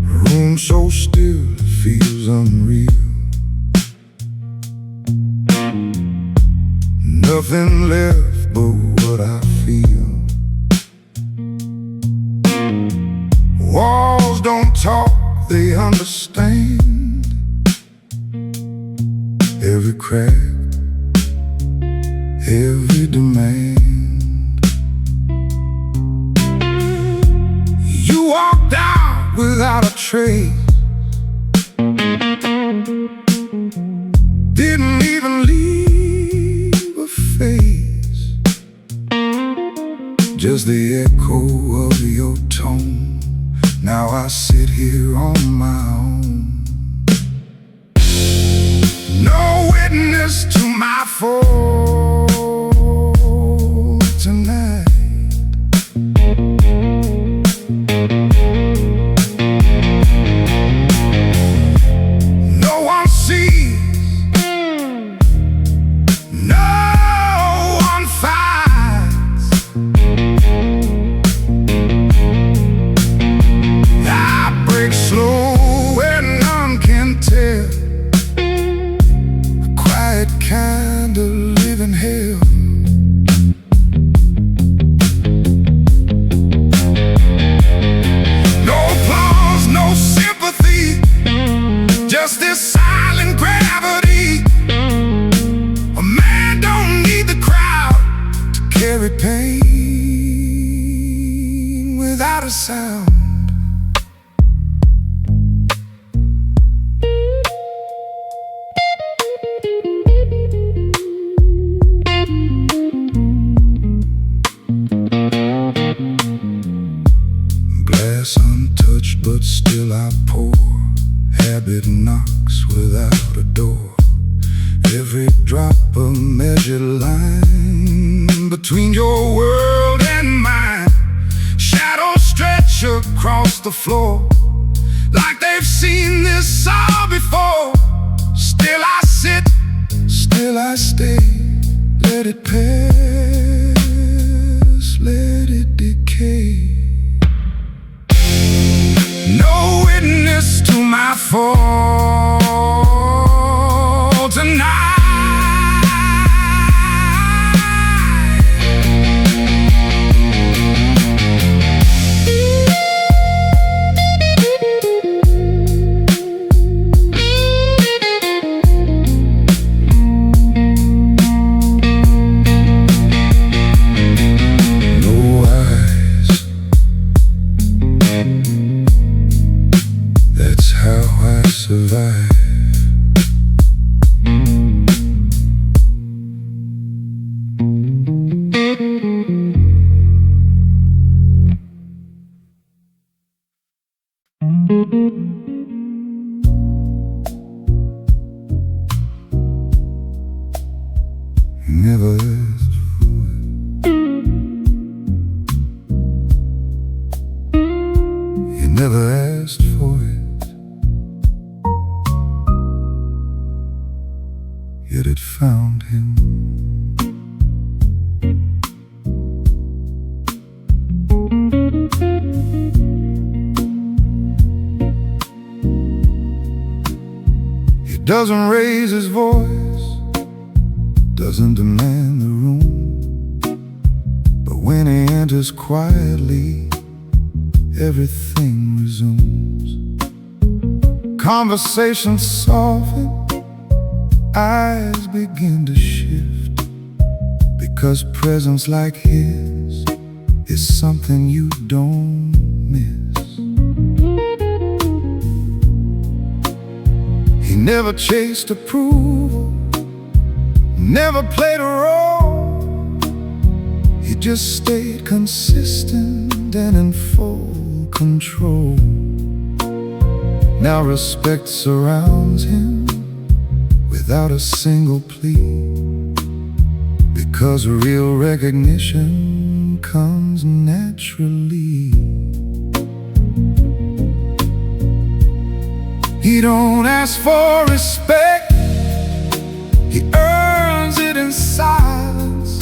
Room so still it feels unreal. Nothing left but what I feel. Walls don't talk, they understand. Every crack, every demand. You walked out without a trace. Didn't even leave a face. Just the echo of your tone. Now I sit here on my own. No witness to my fall tonight. No one sees, no one fights. I break slow where none can tell. A quiet kind of living hell. No applause, no sympathy, just this silent gravity. A man don't need the crowd to carry pain without a sound. Glass untouched, but still I pour. Habit knocks without a door. Every drop a measured line between your world and mine. Shadows stretch across the floor like they've seen this all before. Still I sit, still I stay. Let it pass, let it decay. No witness to my fall tonight. No eyes, that's how I survive. Never asked for it. You never asked for it, yet it found him. He doesn't raise his voice, doesn't demand the room, but when he enters quietly, everything resumes. Conversations soften, eyes begin to shift, because presence like his is something you don't miss. He never chased approval, never played a role. He just stayed consistent and in full control. Now respect surrounds him without a single plea, because real recognition comes naturally. He don't ask for respect, he earns it in silence,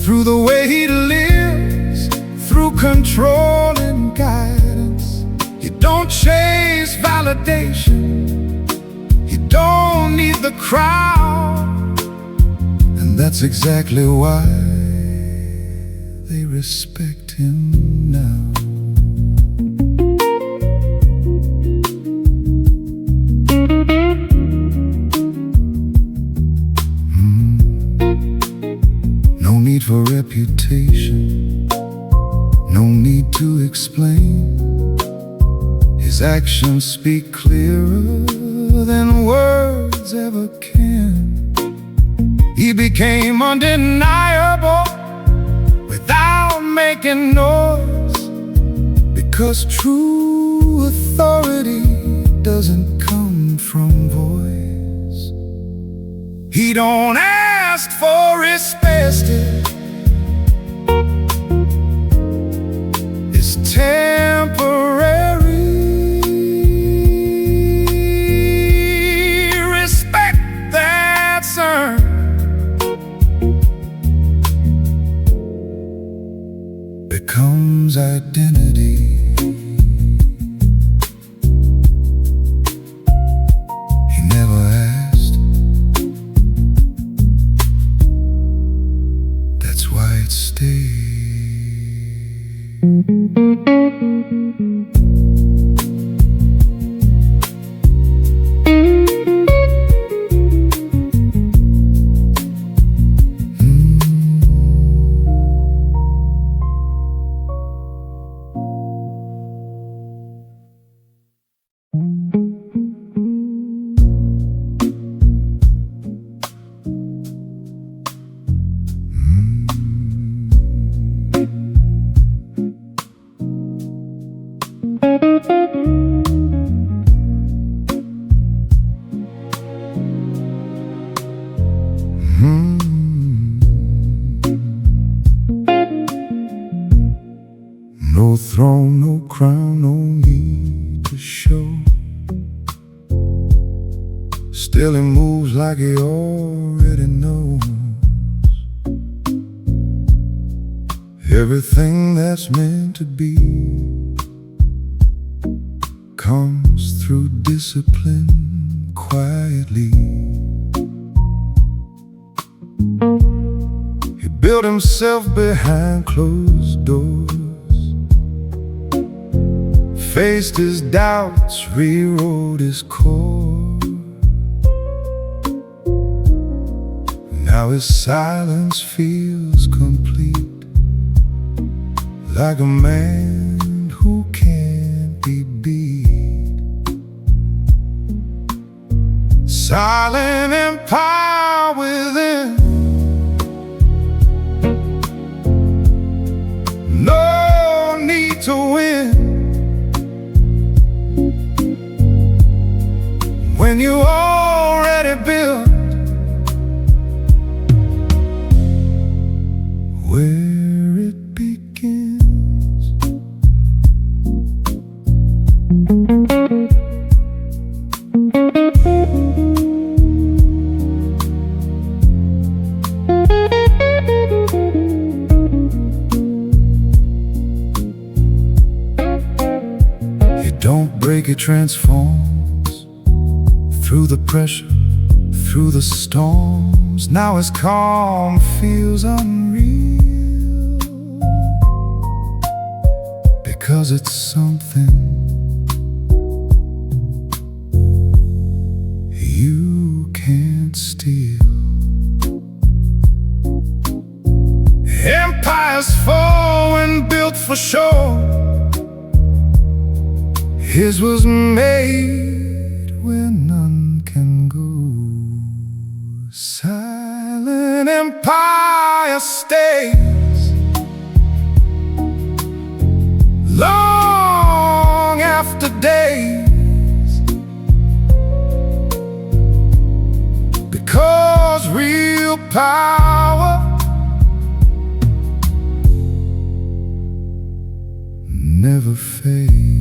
through the way he lives, through control and guidance. He don't chase validation, he don't need the crowd, and that's exactly why they respect him now. No need for reputation, no need to explain. His actions speak clearer than words ever can. He became undeniable without making noise, because true authority doesn't come from voice. He don't ask for respect, it's temporary. Respect that's earned becomes identity. He never asked, that's why it stayed. No throne, no crown, no need to show. Still he moves like he already knows. Everything that's meant to be comes through discipline quietly. He built himself behind closed doors, faced his doubts, rewrote his core. Now his silence feels complete, like a man who can't be beat. Silent empire within, no need to win. When you already built where it begins. You don't break, it transforms through the pressure, through the storms. Now his calm feels unreal, because it's something you can't steal. Empires fall and built for show, his was made where none can go. Silent empire stays long after days, because real power never fade.